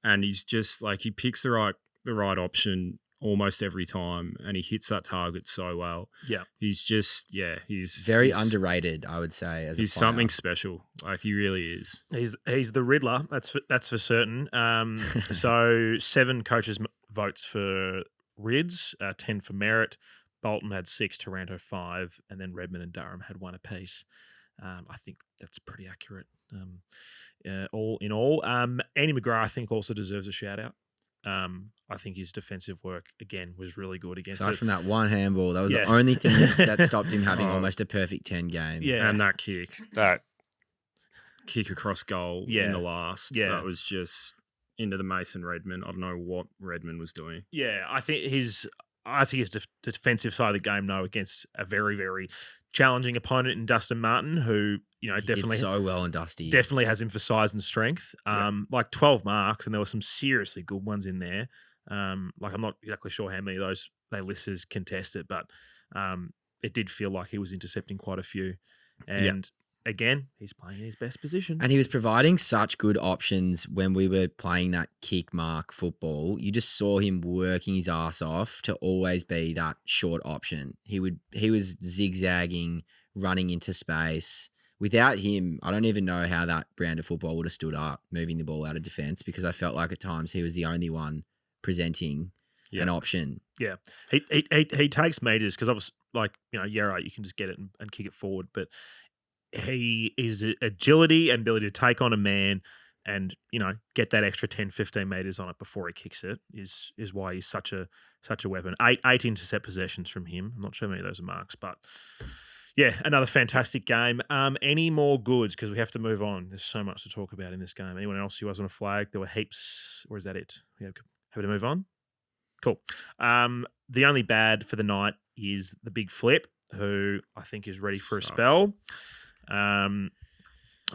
and he's just he picks the right option almost every time, and he hits that target so well. Yeah, he's very underrated, I would say. He's something special. He really is. He's the Riddler. That's for certain. So 7 coaches votes for Rids, 10 for Merrett. Bolton had 6, Taranto 5, and then Redmond and Durham had 1 apiece. I think that's pretty accurate. All in all, Andy McGrath, I think, also deserves a shout out. I think his defensive work again was really good against. Aside from that one handball, that was the only thing that stopped him having almost a perfect 10 game. Yeah, and that kick across goal in the last. Yeah, that was just into the Mason Redmond. I don't know what Redmond was doing. Yeah, I think his defensive side of the game, against a very, very challenging opponent in Dustin Martin, who definitely did so well in Dusty. Definitely has him for size and strength. 12 marks, and there were some seriously good ones in there. I'm not exactly sure how many of those they list as contested, but it did feel like he was intercepting quite a few. And again, he's playing in his best position. And he was providing such good options when we were playing that kick mark football. You just saw him working his ass off to always be that short option. He was zigzagging, running into space. Without him, I don't even know how that brand of football would have stood up, moving the ball out of defence, because I felt like at times he was the only one presenting an option. Yeah, he takes meters because obviously, like, right, you can just get it and kick it forward, but he is agility and ability to take on a man and get that extra 10, 15 meters on it before he kicks it is why he's such a weapon. Eight intercept possessions from him. I'm not sure how many of those are marks, but yeah, another fantastic game. Any more goods? Because we have to move on. There's so much to talk about in this game. Anyone else who was on a flag? There were heaps. Or is that it? Yeah, happy to move on. Cool. The only bad for the night is the big flip, who I think is ready for a spell. I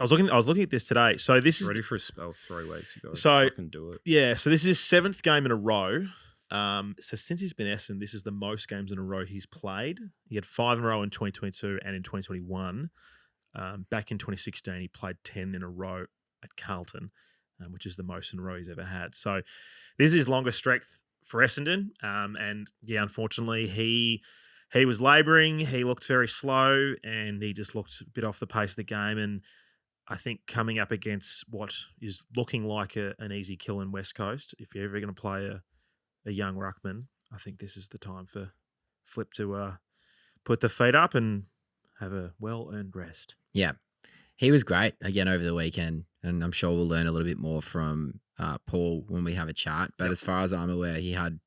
was looking at this today. So this is ready for a spell 3 weeks ago. So fucking do it. Yeah. So this is his 7th game in a row. So since he's been Essendon, this is the most games in a row he's played. He had 5 in a row in 2022 and in 2021. Back in 2016, he played 10 in a row at Carlton, which is the most in a row he's ever had. So this is his longest stretch for Essendon. And yeah, unfortunately, he was labouring. He looked very slow, and he just looked a bit off the pace of the game. And I think coming up against what is looking like an easy kill in West Coast, if you're ever going to play a young ruckman, I think this is the time for Flip to put the feet up and have a well-earned rest. Yeah. He was great again over the weekend, and I'm sure we'll learn a little bit more from Paul when we have a chat. But as far as I'm aware, he had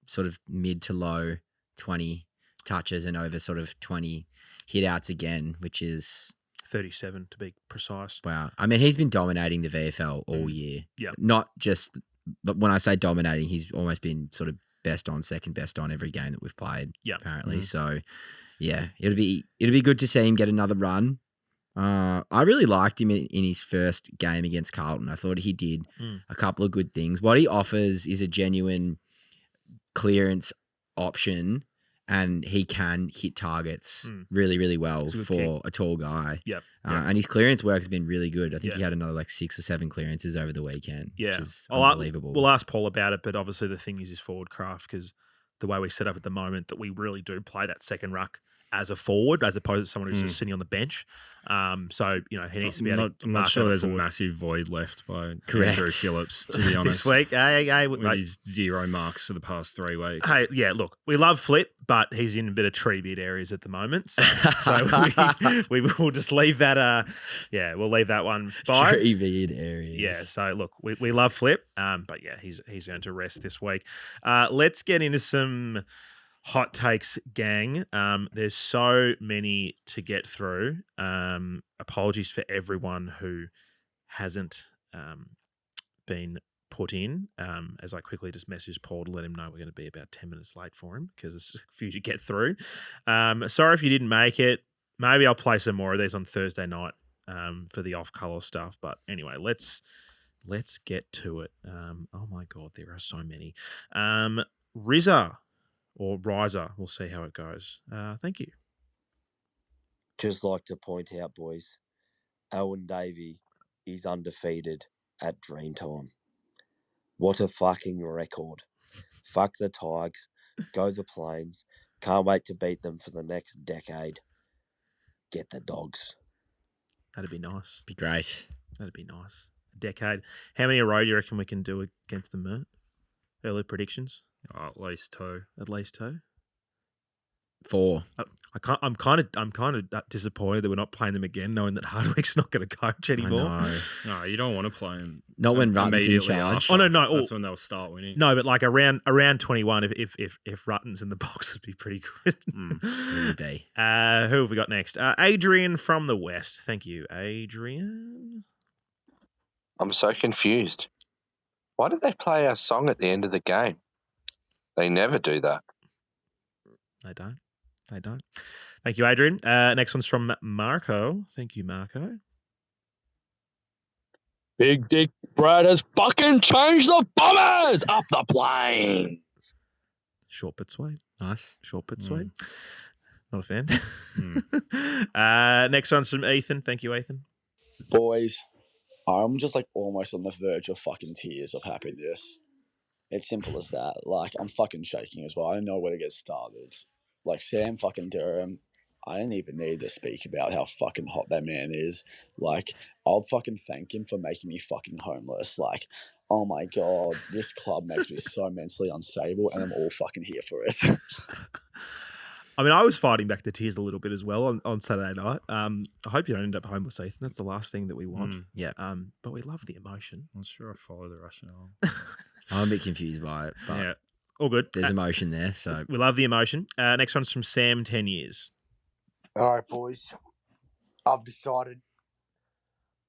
sort of mid to low 20 touches and over sort of 20 hit-outs again, which is 37 to be precise. Wow. I mean, he's been dominating the VFL all year. Yeah. Not just, when I say dominating, he's almost been sort of best on, second best on every game that we've played, apparently. So, yeah, it'll be good to see him get another run. I really liked him in his first game against Carlton. I thought he did a couple of good things. What he offers is a genuine clearance option, and he can hit targets really, really well for a tall guy. Yep. And his clearance work has been really good. I think he had another like 6 or 7 clearances over the weekend, which is unbelievable. We'll ask Paul about it, but obviously the thing is his forward craft, because the way we set up at the moment, that we really do play that second ruck as a forward, as opposed to someone who's just sitting on the bench. So, he needs to be able to I'm not sure there's a massive void left by Andrew Phillips, to be honest. This week, with his 0 marks for the past 3 weeks. Hey, yeah, look, we love Flip, but he's in a bit of tree bit areas at the moment. So we will just leave that, we'll leave that one by. Tree bit areas. Yeah, so look, we love Flip, but yeah, he's going to rest this week. Let's get into some hot takes, gang. There's so many to get through. Apologies for everyone who hasn't been put in, as I quickly just messaged Paul to let him know we're going to be about 10 minutes late for him because there's a few to get through. Sorry if you didn't make it. Maybe I'll play some more of these on Thursday night for the off-colour stuff. But anyway, let's get to it. Oh, my God, there are so many. Rizza. Or Riser. We'll see how it goes. Thank you. Just like to point out, boys, Owen Davey is undefeated at Dreamtime. What a fucking record. Fuck the Tigers. Go the Plains. Can't wait to beat them for the next decade. Get the Dogs. That'd be nice. Be great. That'd be nice. A decade. How many a row do you reckon we can do against the Mert? Early predictions? Oh, at least 2. At least 2. 4. I'm kind of disappointed that we're not playing them again, knowing that Hardwick's not going to coach anymore. I know. No, you don't want to play them. Not when Rutten's in charge. Oh no, that's when they'll start winning. No, but like around 21, if Rutten's in the box, would be pretty good. Would be. Who have we got next? Adrian from the West. Thank you, Adrian. I'm so confused. Why did they play our song at the end of the game? They never do that. They don't. Thank you, Adrian. Next one's from Marco. Thank you, Marco. Big Dick Brad has fucking changed the Bombers up the Plains. Short but sweet. Nice. Short but sweet. Not a fan. Next one's from Ethan. Thank you, Ethan. Boys, I'm just like almost on the verge of fucking tears of happiness. It's simple as that. Like, I'm fucking shaking as well. I don't know where to get started. Like, Sam fucking Durham, I don't even need to speak about how fucking hot that man is. Like, I'll fucking thank him for making me fucking homeless. Like, Oh my God, this club makes me so mentally unstable, and I'm all fucking here for it. I mean, I was fighting back the tears a little bit as well on Saturday night. I hope you don't end up homeless, Ethan. That's the last thing that we want. Yeah. But we love the emotion. I'm not sure I follow the rationale. I'm a bit confused by it, but Yeah. All good. there's emotion there. So We love the emotion. Next one's from Sam, 10 years. All right, boys. I've decided.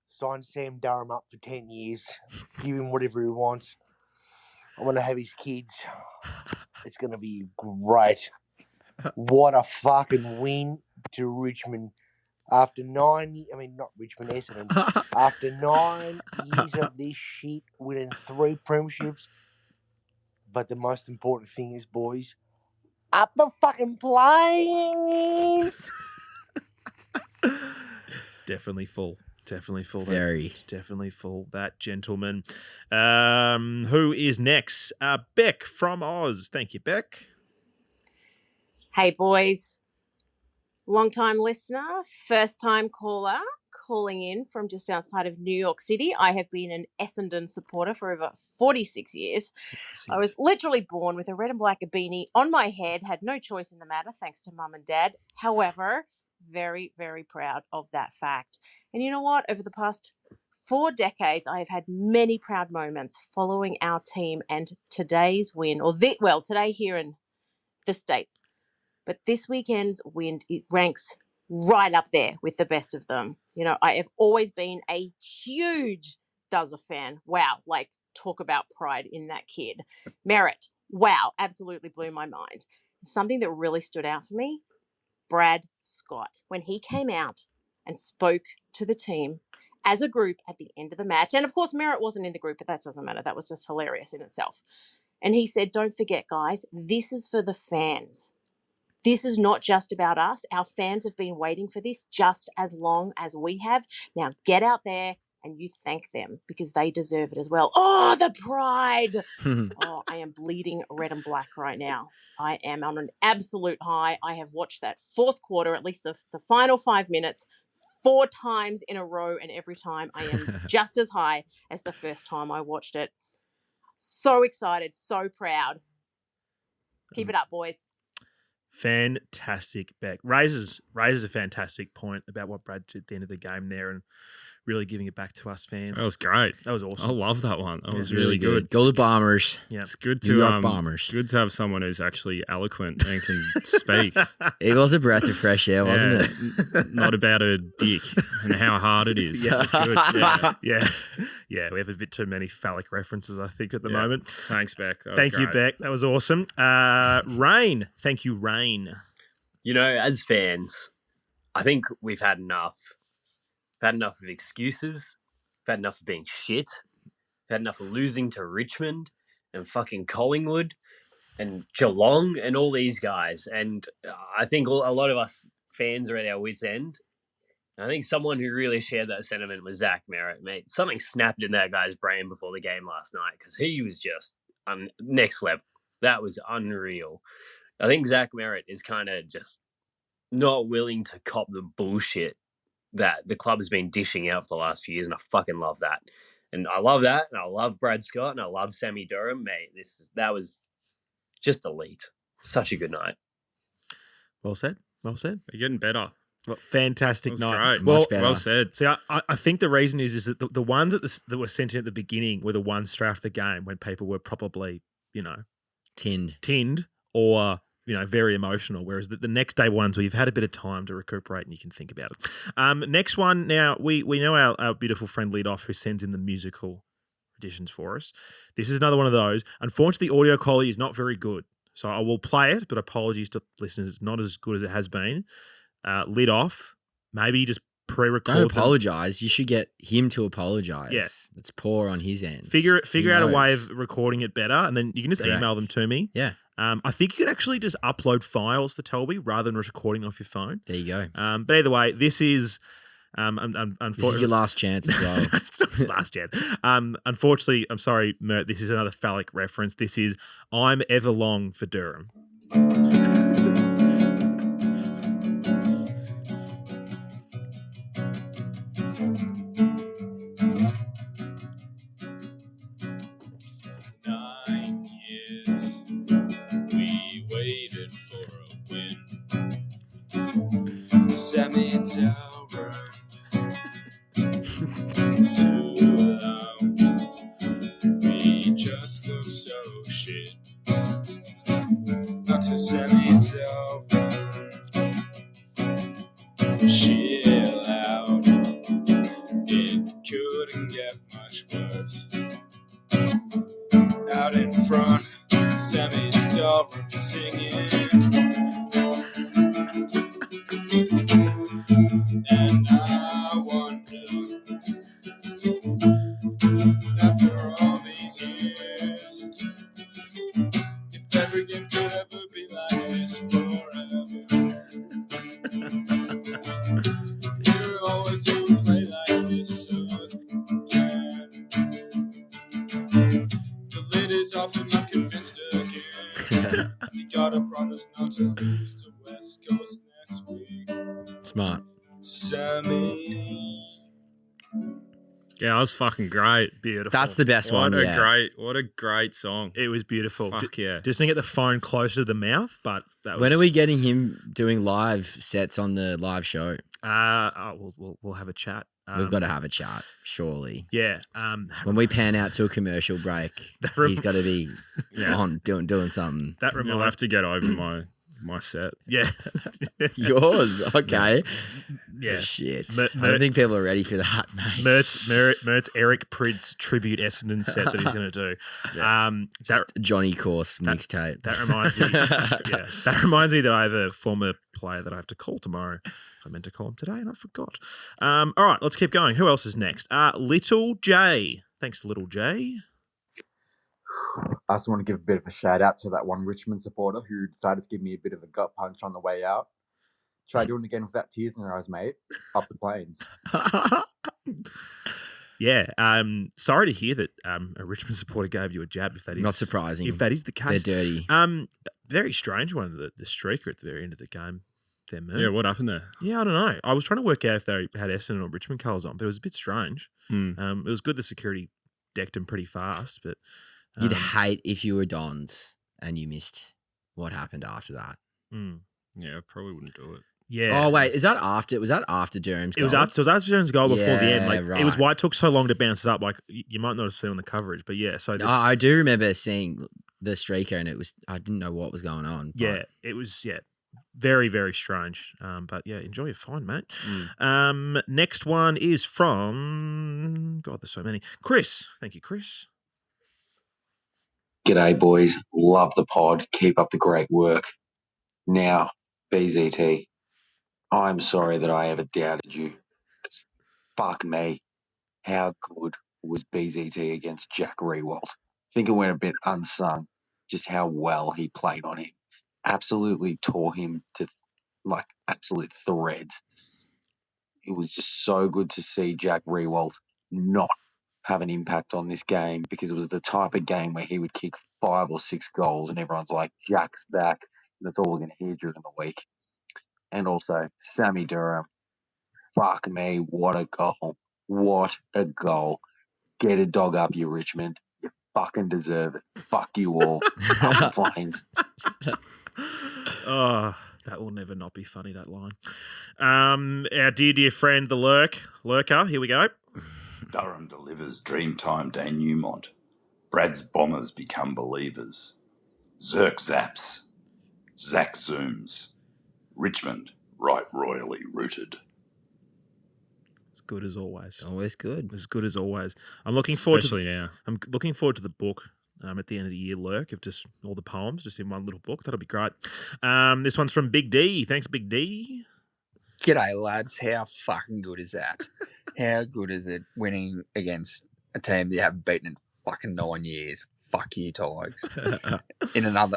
Sign Sam Durham up for 10 years. Give him whatever he wants. I want to have his kids. It's going to be great. What a fucking win to Richmond. After not Richmond, Essendon. After 9 years of this shit, winning 3 premierships. But the most important thing is, boys, up the fucking plains. Definitely full. Definitely full. very. Definitely full. That gentleman. Who is next? Beck from Oz. Thank you, Beck. Hey, boys. Long-time listener, first-time caller, calling in from just outside of New York City. I have been an Essendon supporter for over 46 years. I was literally born with a red and black beanie on my head, had no choice in the matter, thanks to mum and dad. However, very, very proud of that fact. And you know what? Over the past 4 decades, I have had many proud moments following our team, and today's win, today here in the States, but this weekend's win, it ranks right up there with the best of them. You know, I have always been a huge Dozer fan. Wow, like talk about pride in that kid. Merrett, wow, absolutely blew my mind. Something that really stood out for me, Brad Scott, when he came out and spoke to the team as a group at the end of the match. And of course, Merrett wasn't in the group, but that doesn't matter. That was just hilarious in itself. And he said, don't forget, guys, this is for the fans. This is not just about us. Our fans have been waiting for this just as long as we have. Now get out there and you thank them because they deserve it as well. Oh, the pride. Oh, I am bleeding red and black right now. I am on an absolute high. I have watched that fourth quarter, at least the final 5 minutes, 4 times in a row, and every time I am just as high as the first time I watched it. So excited, so proud. Keep it up, boys. Fantastic, Beck. Raises a fantastic point about what Brad did at the end of the game there and really giving it back to us fans. That was great. That was awesome. I love that one. That Yeah, was really good. Go the Bombers. Yeah. It's good New York to Bombers. good to have someone who's actually eloquent and can speak. It was a breath of fresh air, wasn't it? Not about a dick and how hard it is. Yeah. It's good. Yeah. Yeah, we have a bit too many phallic references, I think, at the Yeah. moment. Thanks, Beck. That was Thank you, great. Beck. That was awesome. Rain. Thank you, Rain. You know, as fans, I think we've had enough. We've had enough of excuses. We've had enough of being shit. We've had enough of losing to Richmond and fucking Collingwood and Geelong and all these guys. And I think a lot of us fans are at our wits' end. And I think someone who really shared that sentiment was Zach Merrett, mate. Something snapped in that guy's brain before the game last night because he was just next level. That was unreal. I think Zach Merrett is kind of just not willing to cop the bullshit that the club has been dishing out for the last few years, and I fucking love that. And I love that, and I love Brad Scott, and I love Sammy Durham, mate. That was just elite. Such a good night. Well said. Well said. You're getting better. Well, fantastic That was night. great. Well, Much better. Well said. see, I think the reason is that the ones that were sent in at the beginning were the ones straight after the game when people were probably, tinned or very emotional, whereas the next day ones where you've had a bit of time to recuperate and you can think about it. Next one, now we know our beautiful friend Lead Off who sends in the musical editions for us. This is another one of those. Unfortunately, the audio quality is not very good, so I will play it, but apologies to listeners, it's not as good as it has been. Lead Off, maybe just pre-record. Don't them. apologise. You should get him to apologise. Yeah. It's poor on his end. Figure He out a way knows. of recording it better, and then you can just email Correct. them to me. Yeah, I think you could actually just upload files to Toby rather than recording off your phone. there you go. But either way, this is This is your unfortunately last chance as well. it's not his last chance. Unfortunately, I'm sorry, Mert, this is another phallic reference. This is I'm Ever Long for Durham. hotel room too loud. We just look so shit. Not to semi-hotel room. Chill out. It couldn't get much worse. Out in front, Sammy's Durham singing. And I wonder, after all these years, if everything could ever be like this forever. You always do play like this again. The lid is off and I'm convinced again. You gotta promise not to lose to West Coast next week. Smart. Sammy. Yeah, that was fucking great. Beautiful. That's the best one. What a great song. It was beautiful. Fuck yeah. Just didn't get the phone closer to the mouth, but that was. When are we getting him doing live sets on the live show? We'll have a chat. We've got to have a chat, surely. Yeah. When we pan out to a commercial break, he's got to be on doing something. That You'll have to get over my set. Yeah. Yours, okay. Yeah. Shit. I don't think people are ready for that, mate. Merrett's Eric Prydz tribute Essendon set that he's going to do. Yeah. Johnny Course mixtape. That reminds me. Yeah, that reminds me that I have a former player that I have to call tomorrow. I meant to call him today and I forgot. All right, let's keep going. Who else is next? Little J. Thanks, Little J. I just want to give a bit of a shout out to that one Richmond supporter who decided to give me a bit of a gut punch on the way out. Try doing it again without tears in your eyes, mate. Up the plains. Yeah. Sorry to hear that a Richmond supporter gave you a jab. If that is Not surprising. If that is the case, They're dirty. Very strange one. The streaker at the very end of the game. Yeah, what happened there? Yeah, I don't know. I was trying to work out if they had Essendon or Richmond colours on, but it was a bit strange. It was good the security decked them pretty fast, but You'd hate if you were Dons and you missed what happened after that. Yeah, I probably wouldn't do it. Yeah. Oh wait, was that after Durham's goal? It was after Durham's goal before the end. Like right. it was why it took so long to bounce it up. Like you might not have seen on the coverage, but yeah. So I do remember seeing the streaker, and I didn't know what was going on. But... Yeah, it was very, very strange. But yeah, enjoy your fine, mate. Next one is from there's so many. Chris, thank you, Chris. G'day, boys. Love the pod. Keep up the great work. Now, BZT, I'm sorry that I ever doubted you. Fuck me. How good was BZT against Jack Rewalt? I think it went a bit unsung just how well he played on him. Absolutely tore him to absolute threads. It was just so good to see Jack Rewalt not have an impact on this game, because it was the type of game where he would kick 5 or 6 goals and everyone's like, Jack's back. That's all we're going to hear during the week. And also, Sammy Durham. Fuck me, what a goal. What a goal. Get a dog up, you Richmond. You fucking deserve it. Fuck you all. Up the plains. Oh, that will never not be funny, that line. Our dear friend, the Lurker. Here we go. Durham delivers Dreamtime denouement. Brad's Bombers become believers. Zerk zaps. Zach zooms. Richmond right royally rooted. As good as always. Always good. As good as always. I'm looking forward Especially now. I'm looking forward to the book at the end of the year, Lurk, of just all the poems just in one little book. That'll be great. This one's from Big D. Thanks, Big D. G'day, lads. How fucking good is that? How good is it winning against a team that you haven't beaten in fucking 9 years? Fuck you, Tigers.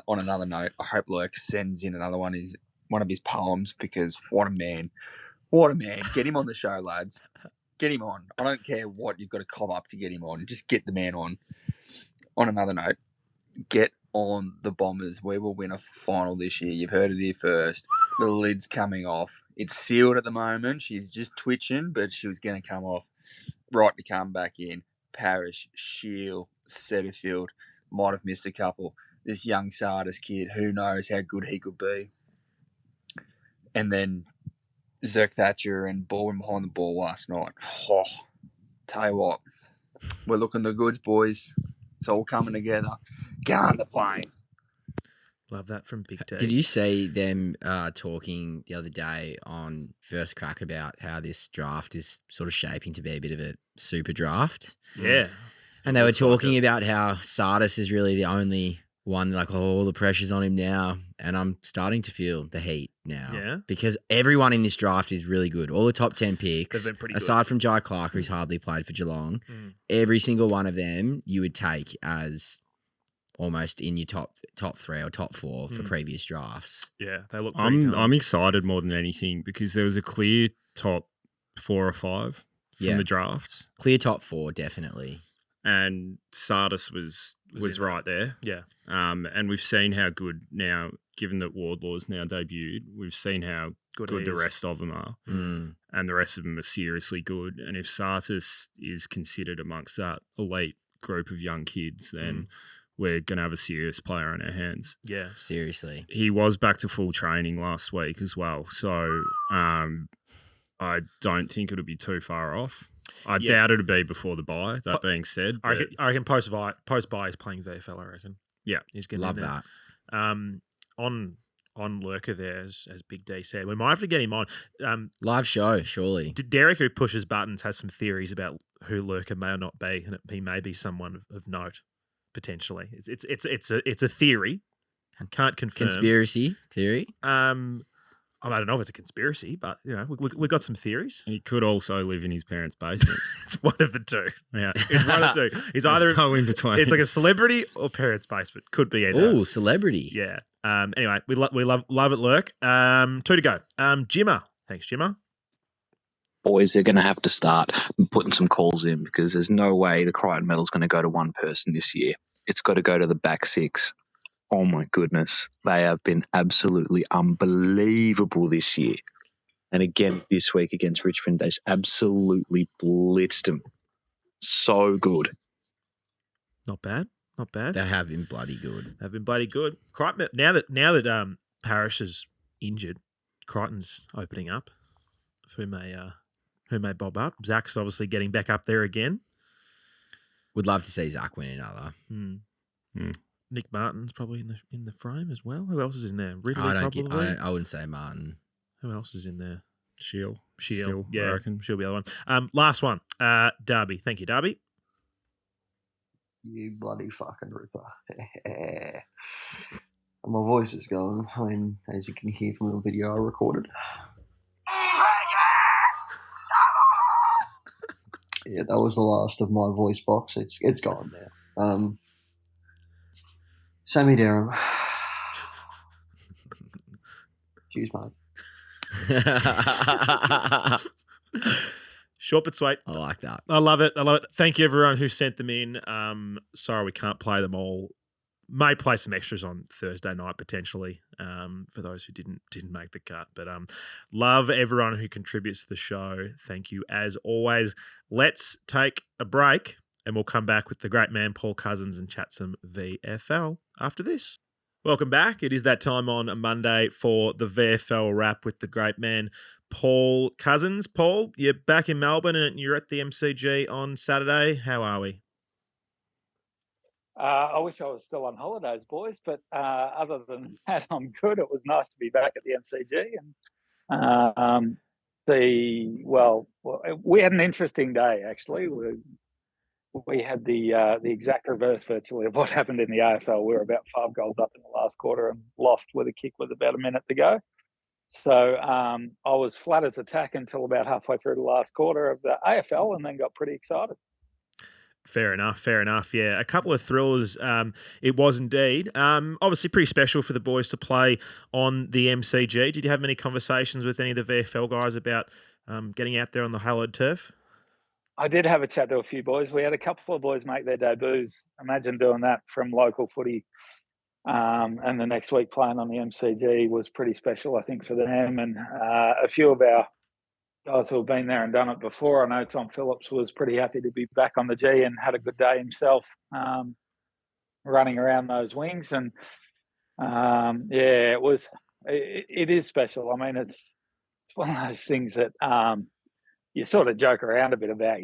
On another note, I hope Lurk sends in another one of his poems, because what a man. What a man. Get him on the show, lads. Get him on. I don't care what you've got to come up to get him on. Just get the man on. On another note, get on the Bombers. We will win a final this year. You've heard it here first. The lid's coming off. It's sealed at the moment. She's just twitching, but she was going to come off. Right to come back in. Parrish, Shield, Setterfield. Might have missed a couple. This young Sardis kid, who knows how good he could be. And then Zerk Thatcher and Baldwin behind the ball last night. Oh, tell you what, we're looking the goods, boys. It's all coming together. Go on the Plains. Love that from Big D. Did you see them talking the other day on First Crack about how this draft is sort of shaping to be a bit of a super draft? Yeah. And they were talking about how Sardis is really the only one, like, all the pressure's on him now. And I'm starting to feel the heat now. Yeah. Because everyone in this draft is really good. All the top 10 picks, They've been pretty aside good. from Jai Clark, who's hardly played for Geelong, every single one of them you would take as almost in your top 3 or top 4 for previous drafts. Yeah, they look pretty I'm excited more than anything because there was a clear top 4 or 5 from the draft. Clear top 4, definitely. And Sardis was right there. Yeah. And we've seen how good now, given that Wardlaw's now debuted, we've seen how good the rest of them are. And the rest of them are seriously good. And if Sardis is considered amongst that elite group of young kids, then we're going to have a serious player on our hands. Yeah. Seriously. He was back to full training last week as well. So I don't think it'll be too far off. I doubt it'll be before the bye, that being said. I reckon post-bye he's playing VFL, I reckon. Yeah. He's getting Love in there. that. On Lurker there, as Big D said, we might have to get him on. Live show, surely. Derek, who pushes buttons, has some theories about who Lurker may or not be, and he may be someone of note, potentially. It's a theory. Can't confirm. Conspiracy theory? I don't know if it's a conspiracy, but we got some theories. He could also live in his parents' basement. It's one of the two. Yeah, it's one of the two. He's either no in between. It's like a celebrity or parents' basement. Could be either. Oh, celebrity. Yeah. Anyway, we love it, Lurk. 2 to go. Jimmer. Thanks, Jimmer. Boys, they're going to have to start putting some calls in because there's no way the Crichton medal's going to go to one person this year. It's got to go to the back 6. Oh, my goodness. They have been absolutely unbelievable this year. And again, this week against Richmond, they absolutely blitzed them. So good. Not bad. Not bad. They have been bloody good. They've been bloody good. Crichton, now that Parrish is injured, Crichton's opening up. Who may bob up. Zach's obviously getting back up there again. Would love to see Zach win another. Nick Martin's probably in the frame as well. Who else is in there? Ridley probably. I wouldn't say Martin. Who else is in there? Shield. Yeah, I reckon. she'll be the other one. Last one. Darby. Thank you, Darby. You bloody fucking ripper. My voice is going. I mean, as you can hear from the video I recorded. Yeah, that was the last of my voice box. It's gone now. Sammy Durham. Cheers, mate. Short but sweet. I like that. I love it. Thank you, everyone who sent them in. Sorry we can't play them all. May play some extras on Thursday night potentially for those who didn't make the cut. But love everyone who contributes to the show. Thank you as always. Let's take a break and we'll come back with the great man Paul Cousins and chat some VFL after this. Welcome back. It is that time on a Monday for the VFL Wrap with the great man Paul Cousins. Paul, you're back in Melbourne and you're at the MCG on Saturday. How are we? I wish I was still on holidays, boys, but other than that, I'm good. It was nice to be back at the MCG. And we had an interesting day, actually. We had the exact reverse, virtually, of what happened in the AFL. We were about 5 goals up in the last quarter and lost with a kick with about a minute to go. So I was flat as a tack until about halfway through the last quarter of the AFL and then got pretty excited. Fair enough. Yeah, a couple of thrillers. It was indeed. Obviously pretty special for the boys to play on the MCG. Did you have many conversations with any of the VFL guys about getting out there on the hallowed turf? I did have a chat to a few boys. We had a couple of boys make their debuts. Imagine doing that from local footy. And the next week playing on the MCG was pretty special, I think, for them. And a few of our guys who have been there and done it before. I know Tom Phillips was pretty happy to be back on the G and had a good day himself running around those wings. And it is special. I mean, it's one of those things that you sort of joke around a bit about,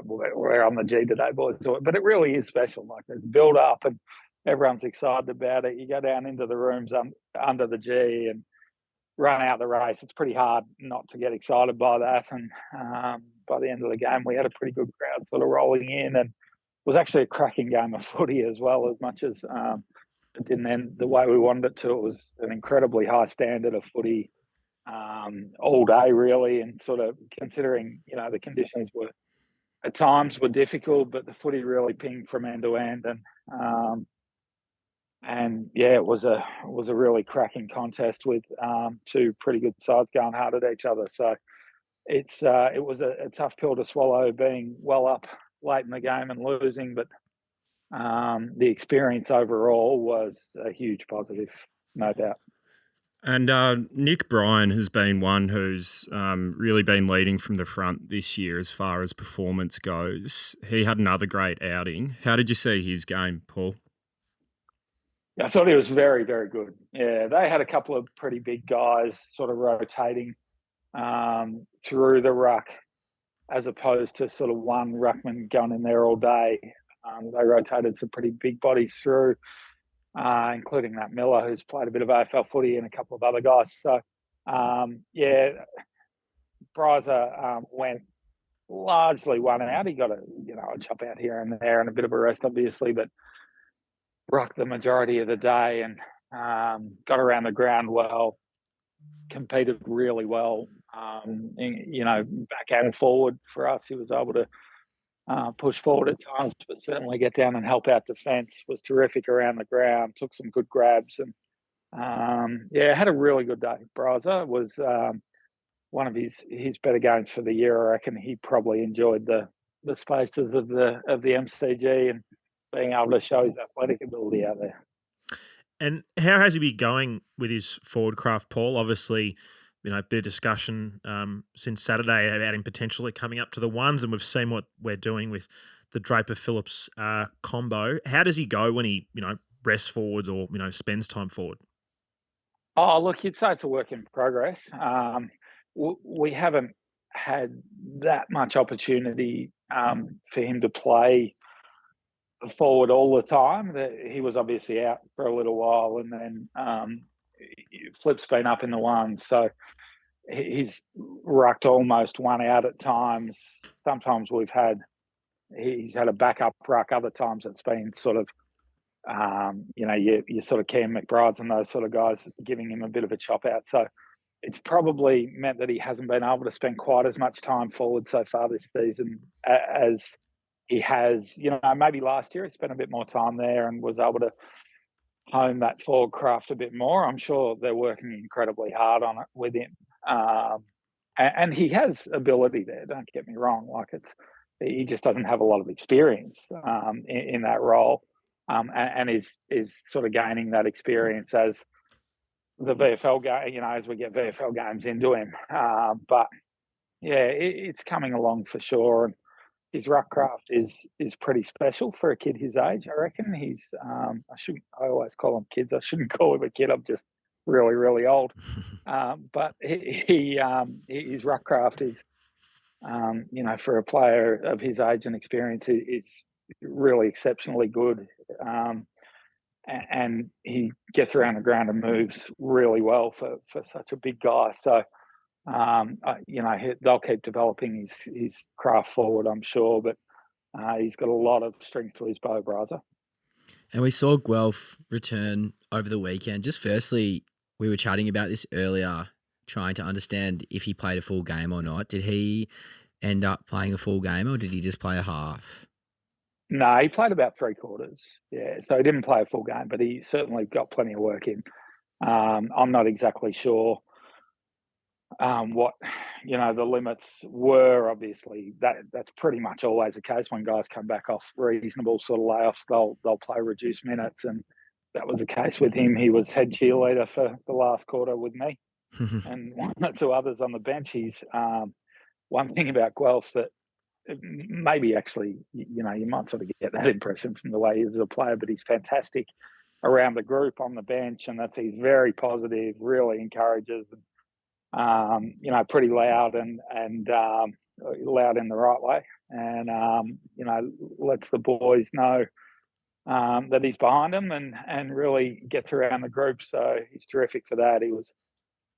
we're on the G today, boys. But it really is special. Like there's build up and everyone's excited about it. You go down into the rooms under the G and run out the race. It's pretty hard not to get excited by that. And by the end of the game, we had a pretty good crowd sort of rolling in, and it was actually a cracking game of footy as well. As much as it didn't end the way we wanted it to, it was an incredibly high standard of footy all day, really. And sort of considering, the conditions were at times were difficult, but the footy really pinged from end to end. And yeah, it was a really cracking contest with two pretty good sides going hard at each other. So it was a tough pill to swallow, being well up late in the game and losing, but the experience overall was a huge positive, no doubt. And Nick Bryan has been one who's really been leading from the front this year as far as performance goes. He had another great outing. How did you see his game, Paul? I thought he was very, very good. Yeah, they had a couple of pretty big guys sort of rotating through the ruck, as opposed to sort of one ruckman going in there all day. They rotated some pretty big bodies through, including that Miller, who's played a bit of AFL footy, and a couple of other guys. So, Bryza went largely one out. He got a chop out here and there and a bit of a rest, obviously, but rocked the majority of the day and got around the ground well, competed really well, back and forward for us. He was able to push forward at times, but certainly get down and help out defence. Was terrific around the ground, took some good grabs, and had a really good day. Bryza was one of his better games for the year. I reckon he probably enjoyed the spaces of the MCG and being able to show his athletic ability out there. And how has he been going with his forward craft, Paul? Obviously, a bit of discussion since Saturday about him potentially coming up to the ones, and we've seen what we're doing with the Draper-Phillips combo. How does he go when he, rests forwards or, spends time forward? Oh, look, you'd say it's a work in progress. We haven't had that much opportunity for him to play forward all the time. He was obviously out for a little while, and then Flip's been up in the one, so he's rucked almost one out at times. Sometimes he's had a backup ruck. Other times it's been sort of you sort of Cam McBrides and those sort of guys giving him a bit of a chop out. So it's probably meant that he hasn't been able to spend quite as much time forward so far this season as he has, maybe last year he spent a bit more time there and was able to hone that forward craft a bit more. I'm sure they're working incredibly hard on it with him. And he has ability there, don't get me wrong. He just doesn't have a lot of experience in that role. And is sort of gaining that experience as the VFL game, as we get VFL games into him. But yeah, it's coming along for sure. And his ruck craft is pretty special for a kid his age. I reckon he's. I always call him kids. I shouldn't call him a kid. I'm just really, really old. But his ruck craft is, for a player of his age and experience, is really exceptionally good. And he gets around the ground and moves really well for such a big guy. So. They'll keep developing his craft forward, I'm sure, but he's got a lot of strength to his bow, Bryza. And we saw Guelph return over the weekend. Just firstly, we were chatting about this earlier, trying to understand if he played a full game or not. Did he end up playing a full game, or did he just play a half? No, he played about 3/4. Yeah, so he didn't play a full game, but he certainly got plenty of work in. I'm not exactly sure what the limits were. Obviously that's pretty much always the case when guys come back off reasonable sort of layoffs. They'll play reduced minutes, and that was the case with him. He was head cheerleader for the last quarter with me and one or two others on the bench. He's one thing about Guelph that maybe actually you might sort of get that impression from the way he is as a player, but he's fantastic around the group on the bench, and he's very positive, really encourages. pretty loud and loud in the right way, and lets the boys know that he's behind them and really gets around the group. So he's terrific for that.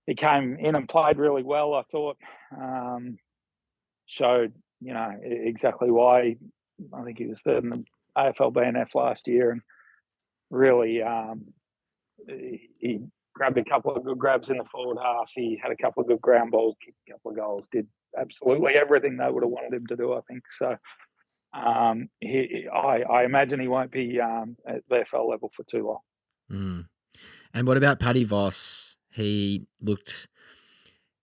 He came in and played really well, I thought. Showed, exactly why. I think he was third in the AFL BNF last year, and really he grabbed a couple of good grabs in the forward half. He had a couple of good ground balls, kicked a couple of goals, did absolutely everything they would have wanted him to do, I think. So I imagine he won't be at VFL level for too long. Mm. And what about Paddy Voss? He looked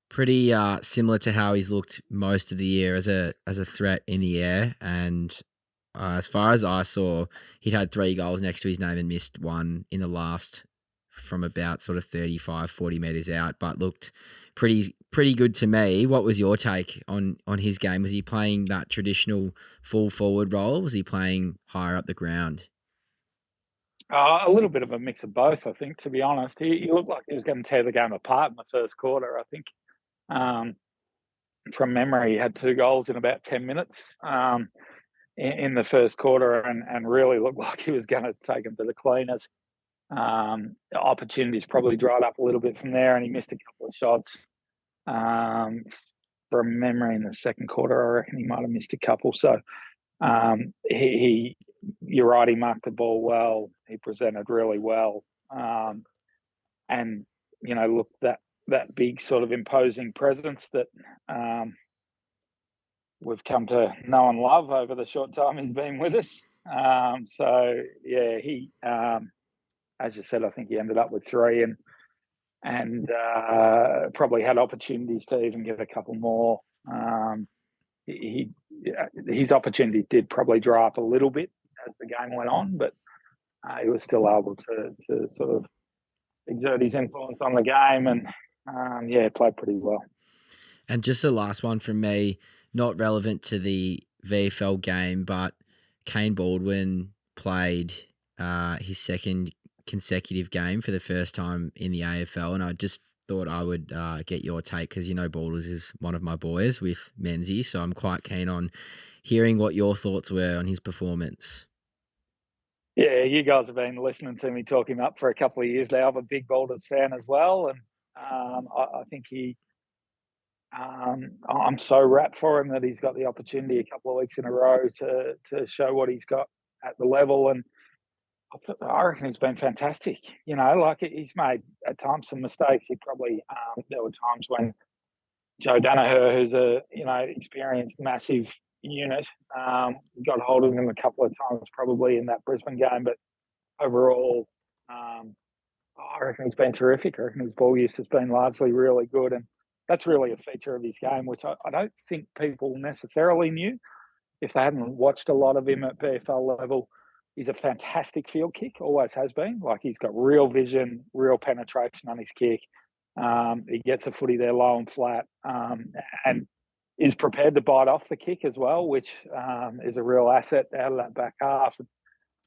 pretty similar to how he's looked most of the year as a threat in the air. And as far as I saw, he'd had 3 goals next to his name and missed one in the last from about sort of 35, 40 metres out, but looked pretty good to me. What was your take on his game? Was he playing that traditional full forward role, or was he playing higher up the ground? A little bit of a mix of both, I think, to be honest. He looked like he was going to tear the game apart in the first quarter, I think. From memory, he had 2 goals in about 10 minutes in the first quarter and really looked like he was going to take him to the cleaners. Opportunities probably dried up a little bit from there, and he missed a couple of shots. From memory, in the second quarter, I reckon he might have missed a couple. So you're right, he marked the ball well. He presented really well. And, look, that big sort of imposing presence that we've come to know and love over the short time he's been with us. He, as you said, I think he ended up with 3 and probably had opportunities to even get a couple more. His opportunity did probably dry up a little bit as the game went on, but he was still able to sort of exert his influence on the game and, played pretty well. And just the last one from me, not relevant to the VFL game, but Kane Baldwin played his second consecutive game for the first time in the AFL, and I just thought I would get your take because Baldwin is one of my boys with Menzies, so I'm quite keen on hearing what your thoughts were on his performance. Yeah, you guys have been listening to me talk him up for a couple of years now. I'm a big Baldwin fan as well, and I think I'm so rapt for him that he's got the opportunity a couple of weeks in a row to show what he's got at the level, and I reckon he's been fantastic. He's made at times some mistakes. He probably there were times when Joe Danaher, who's a experienced massive unit, got hold of him a couple of times probably in that Brisbane game, but overall, I reckon he's been terrific. I reckon his ball use has been largely really good, and that's really a feature of his game, which I don't think people necessarily knew if they hadn't watched a lot of him at VFL level. He's a fantastic field kick, always has been. He's got real vision, real penetration on his kick. He gets a footy there low and flat, and is prepared to bite off the kick as well, which is a real asset out of that back half.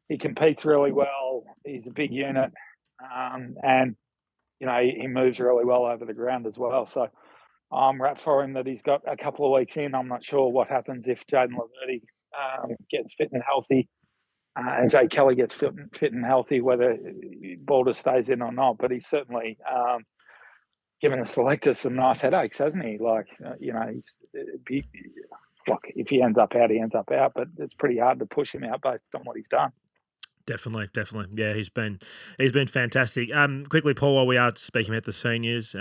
He competes really well. He's a big unit, and he moves really well over the ground as well. So I'm rapt for him that he's got a couple of weeks in. I'm not sure what happens if Jaden Laverty gets fit and healthy. And Jay Kelly gets fit and healthy, whether Balder stays in or not. But he's certainly given the selectors some nice headaches, hasn't he? If he ends up out, he ends up out. But it's pretty hard to push him out based on what he's done. Definitely. Yeah, he's been fantastic. Quickly, Paul, while we are speaking about the seniors,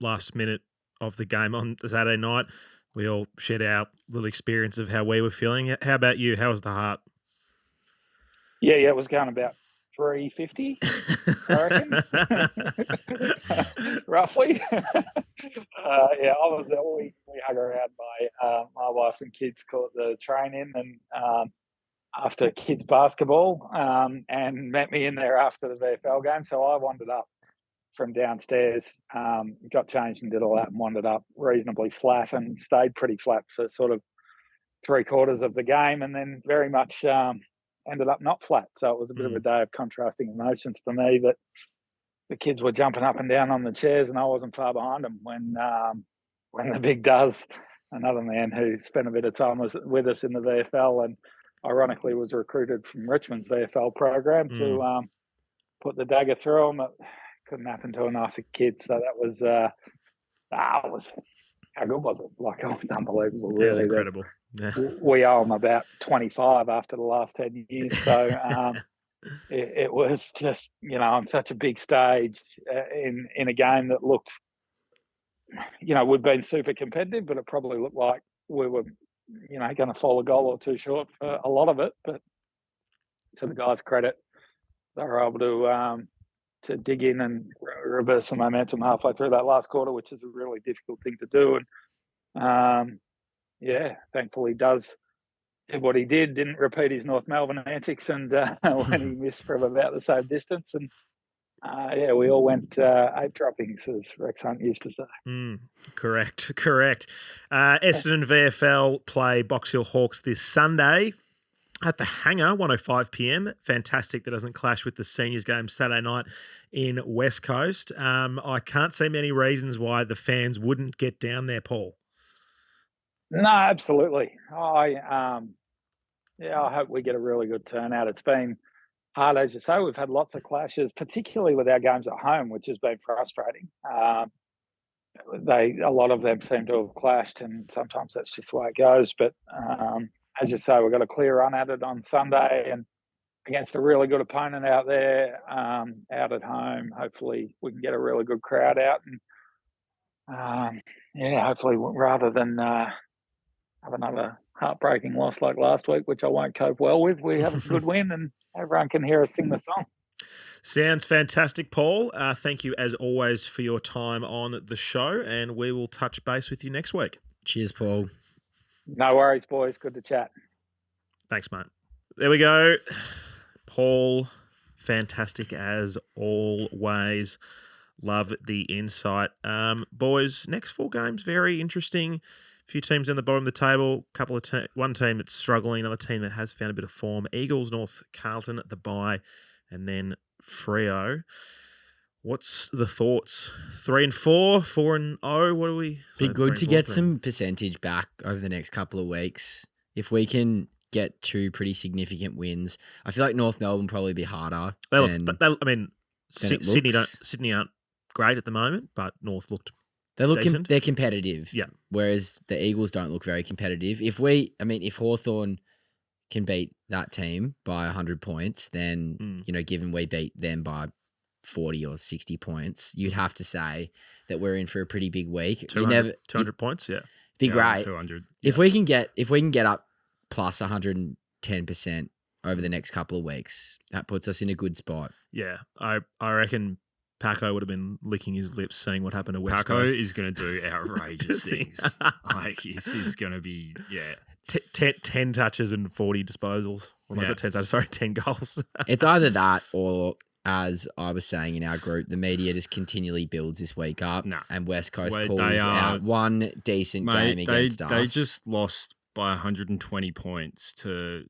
last minute of the game on Saturday night, we all shared our little experience of how we were feeling. How about you? How was the heart? Yeah, it was going about 350, I reckon, roughly. We hung around my wife and kids caught the train in, and after kids basketball, and met me in there after the VFL game. So I wandered up from downstairs, got changed and did all that, and wandered up reasonably flat and stayed pretty flat for sort of 3/4 of the game, and then very much ended up not flat. So it was a bit of a day of contrasting emotions for me. But the kids were jumping up and down on the chairs, and I wasn't far behind them when the big does, another man who spent a bit of time with us in the VFL and ironically was recruited from Richmond's VFL program to put the dagger through him. It couldn't happen to a nicer kid. So that was how good was it? Like, it was unbelievable, really. It was incredible. Yeah. We owe him about 25 after the last 10 years. So it was just, on such a big stage in a game that looked, we'd been super competitive, but it probably looked like we were, going to fall a goal or two short for a lot of it. But to the guys' credit, they were able to dig in and reverse some momentum halfway through that last quarter, which is a really difficult thing to do. And thankfully did what he didn't repeat his North Melbourne antics, and when he missed from about the same distance. And we all went ape droppings, as Rex Hunt used to say. Correct. Essendon VFL play Box Hill Hawks this Sunday at the Hangar, 1:05 p.m. Fantastic that doesn't clash with the seniors game Saturday night in West Coast. I can't see many reasons why the fans wouldn't get down there, Paul. No, absolutely. I hope we get a really good turnout. It's been hard, as you say. We've had lots of clashes, particularly with our games at home, which has been frustrating. A lot of them seem to have clashed, and sometimes that's just the way it goes. But as you say, we've got a clear run at it on Sunday, and against a really good opponent out there, out at home. Hopefully, we can get a really good crowd out, and hopefully, rather than have another heartbreaking loss like last week, which I won't cope well with, we have a good win and everyone can hear us sing the song. Sounds fantastic, Paul. Thank you, as always, for your time on the show, and we will touch base with you next week. Cheers, Paul. No worries, boys. Good to chat. Thanks, mate. There we go. Paul, fantastic as always. Love the insight. Boys, next 4 games, very interesting. A few teams in the bottom of the table, one team that's struggling, another team that has found a bit of form. Eagles, North Carlton at the bye, and then Freo. What's the thoughts? 3-4, 4-0. What are we? Be good to get some percentage back over the next couple of weeks. If we can get 2 pretty significant wins, I feel like North Melbourne probably be harder. Sydney aren't great at the moment, but North looked. They're competitive. Yeah. Whereas the Eagles don't look very competitive. If Hawthorn can beat that team by 100 points, then, given we beat them by 40 or 60 points, you'd have to say that we're in for a pretty big week. 200 points, yeah. Be great. 200. Yeah. If we can get up plus 110% over the next couple of weeks, that puts us in a good spot. Yeah. I reckon Paco would have been licking his lips seeing what happened to West Paco Coast. is going to do outrageous things. Like, this is going to be, 10 touches and 40 disposals. Well, not 10 touches, 10 goals. It's either that or, as I was saying in our group, the media just continually builds this week up, and West Coast pulls out one decent game against us. They just lost by 120 points to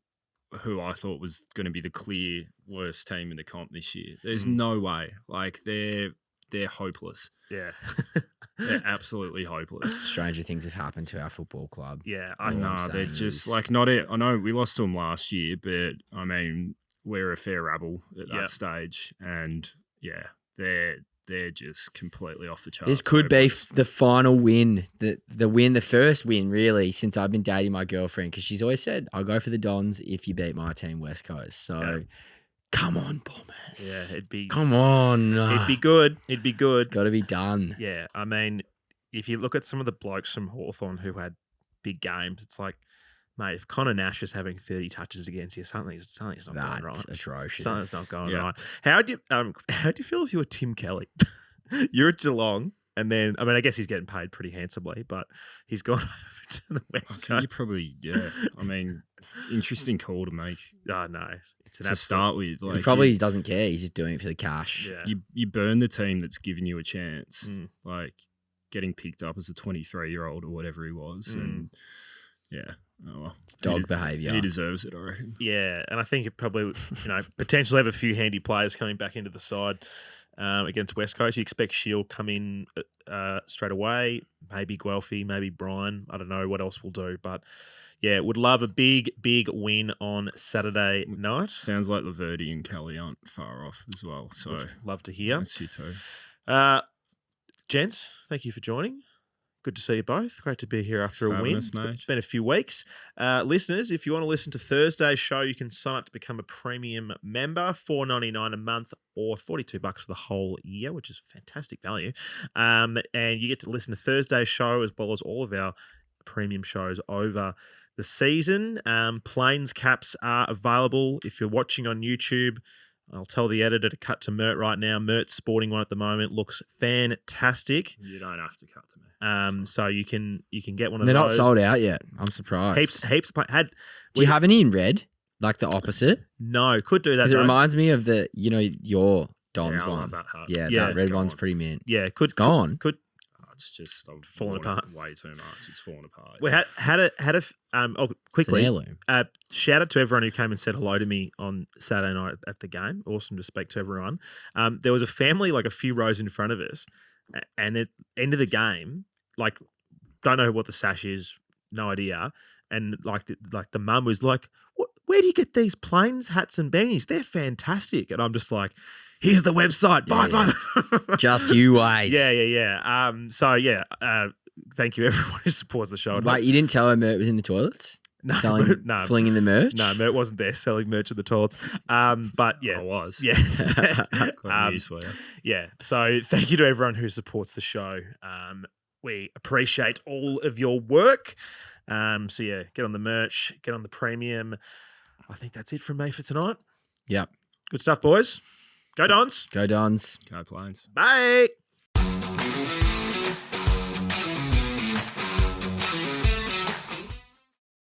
who I thought was going to be the clear worst team in the comp this year. There's no way. Like, they're hopeless. Yeah. They're absolutely hopeless. Stranger things have happened to our football club. Yeah. They're just not it. I know we lost to them last year, but I mean, we're a fair rabble at that stage. And they're just completely off the charts. This could be the final win, the first win, really, since I've been dating my girlfriend, because she's always said, I'll go for the Dons if you beat my team, West Coast. So, come on, Bombers. Yeah, Come on. It'd be good. It'd be good. It's got to be done. Yeah, I mean, if you look at some of the blokes from Hawthorn who had big games, it's like, mate, if Connor Nash is having 30 touches against you, something's not going right. That's atrocious. Something's not going right. How do you feel if you were Tim Kelly? You're at Geelong, and then, I mean, I guess he's getting paid pretty handsomely, but he's gone over to the West Coast. You probably, I mean, interesting call to make. Oh, no. It's an to start with. Like, he probably doesn't care. He's just doing it for the cash. Yeah. You burn the team that's given you a chance, like getting picked up as a 23-year-old or whatever he was. And, oh well. Dog behaviour. He deserves it, I reckon. Yeah, and I think it probably, potentially have a few handy players coming back into the side against West Coast. You expect Shield come in straight away. Maybe Guelphy, maybe Brian. I don't know what else we'll do, but yeah, would love a big win on Saturday night. Sounds like Laverty and Kelly aren't far off as well. So Would love to hear. That's you too. Gents, thank you for joining. Good to see you both. Great to be here after a win. Us, It's been a few weeks. Listeners, if you want to listen to Thursday's show, you can sign up to become a premium member, $4.99 a month or $42 for the whole year, which is fantastic value. And you get to listen to Thursday's show as well as all of our premium shows over the season. Planes caps are available. If you're watching on YouTube, I'll tell the editor to cut to Mert right now. Mert's sporting one at the moment. Looks fantastic. You don't have to cut to me. So you can get one of They're those. not sold out yet. I'm surprised. Heaps. Do you have any in red, like the opposite? No, could do that. Because it though. reminds me of your Don's I one. love that hat. Yeah, Yeah, that it's red gone. one's pretty mint. Yeah, It's gone. Could. It's just Falling apart. way too much. It's falling apart. We quickly. heirloom. Shout out to everyone who came and said hello to me on Saturday night at the game. Awesome to speak to everyone. There was a family like a few rows in front of us, and at the end of the game, like don't know what the Sash is, no idea. And like the mum was like, where do you get these planes, hats, and beanies? They're fantastic. And I'm just like, here's the website. Bye. Just you wait. Yeah. Thank you everyone who supports the show. Wait, you didn't tell her Mert was in the toilets? Flinging the merch? No, Mert wasn't there selling merch in the toilets. But yeah. I was. Yeah. Got news for you. Yeah. So thank you to everyone who supports the show. We appreciate all of your work. So yeah, get on the merch, get on the premium. I think that's it from me for tonight. Yep. Good stuff, boys. Go Dons. Go Dons. Go Planes. Bye.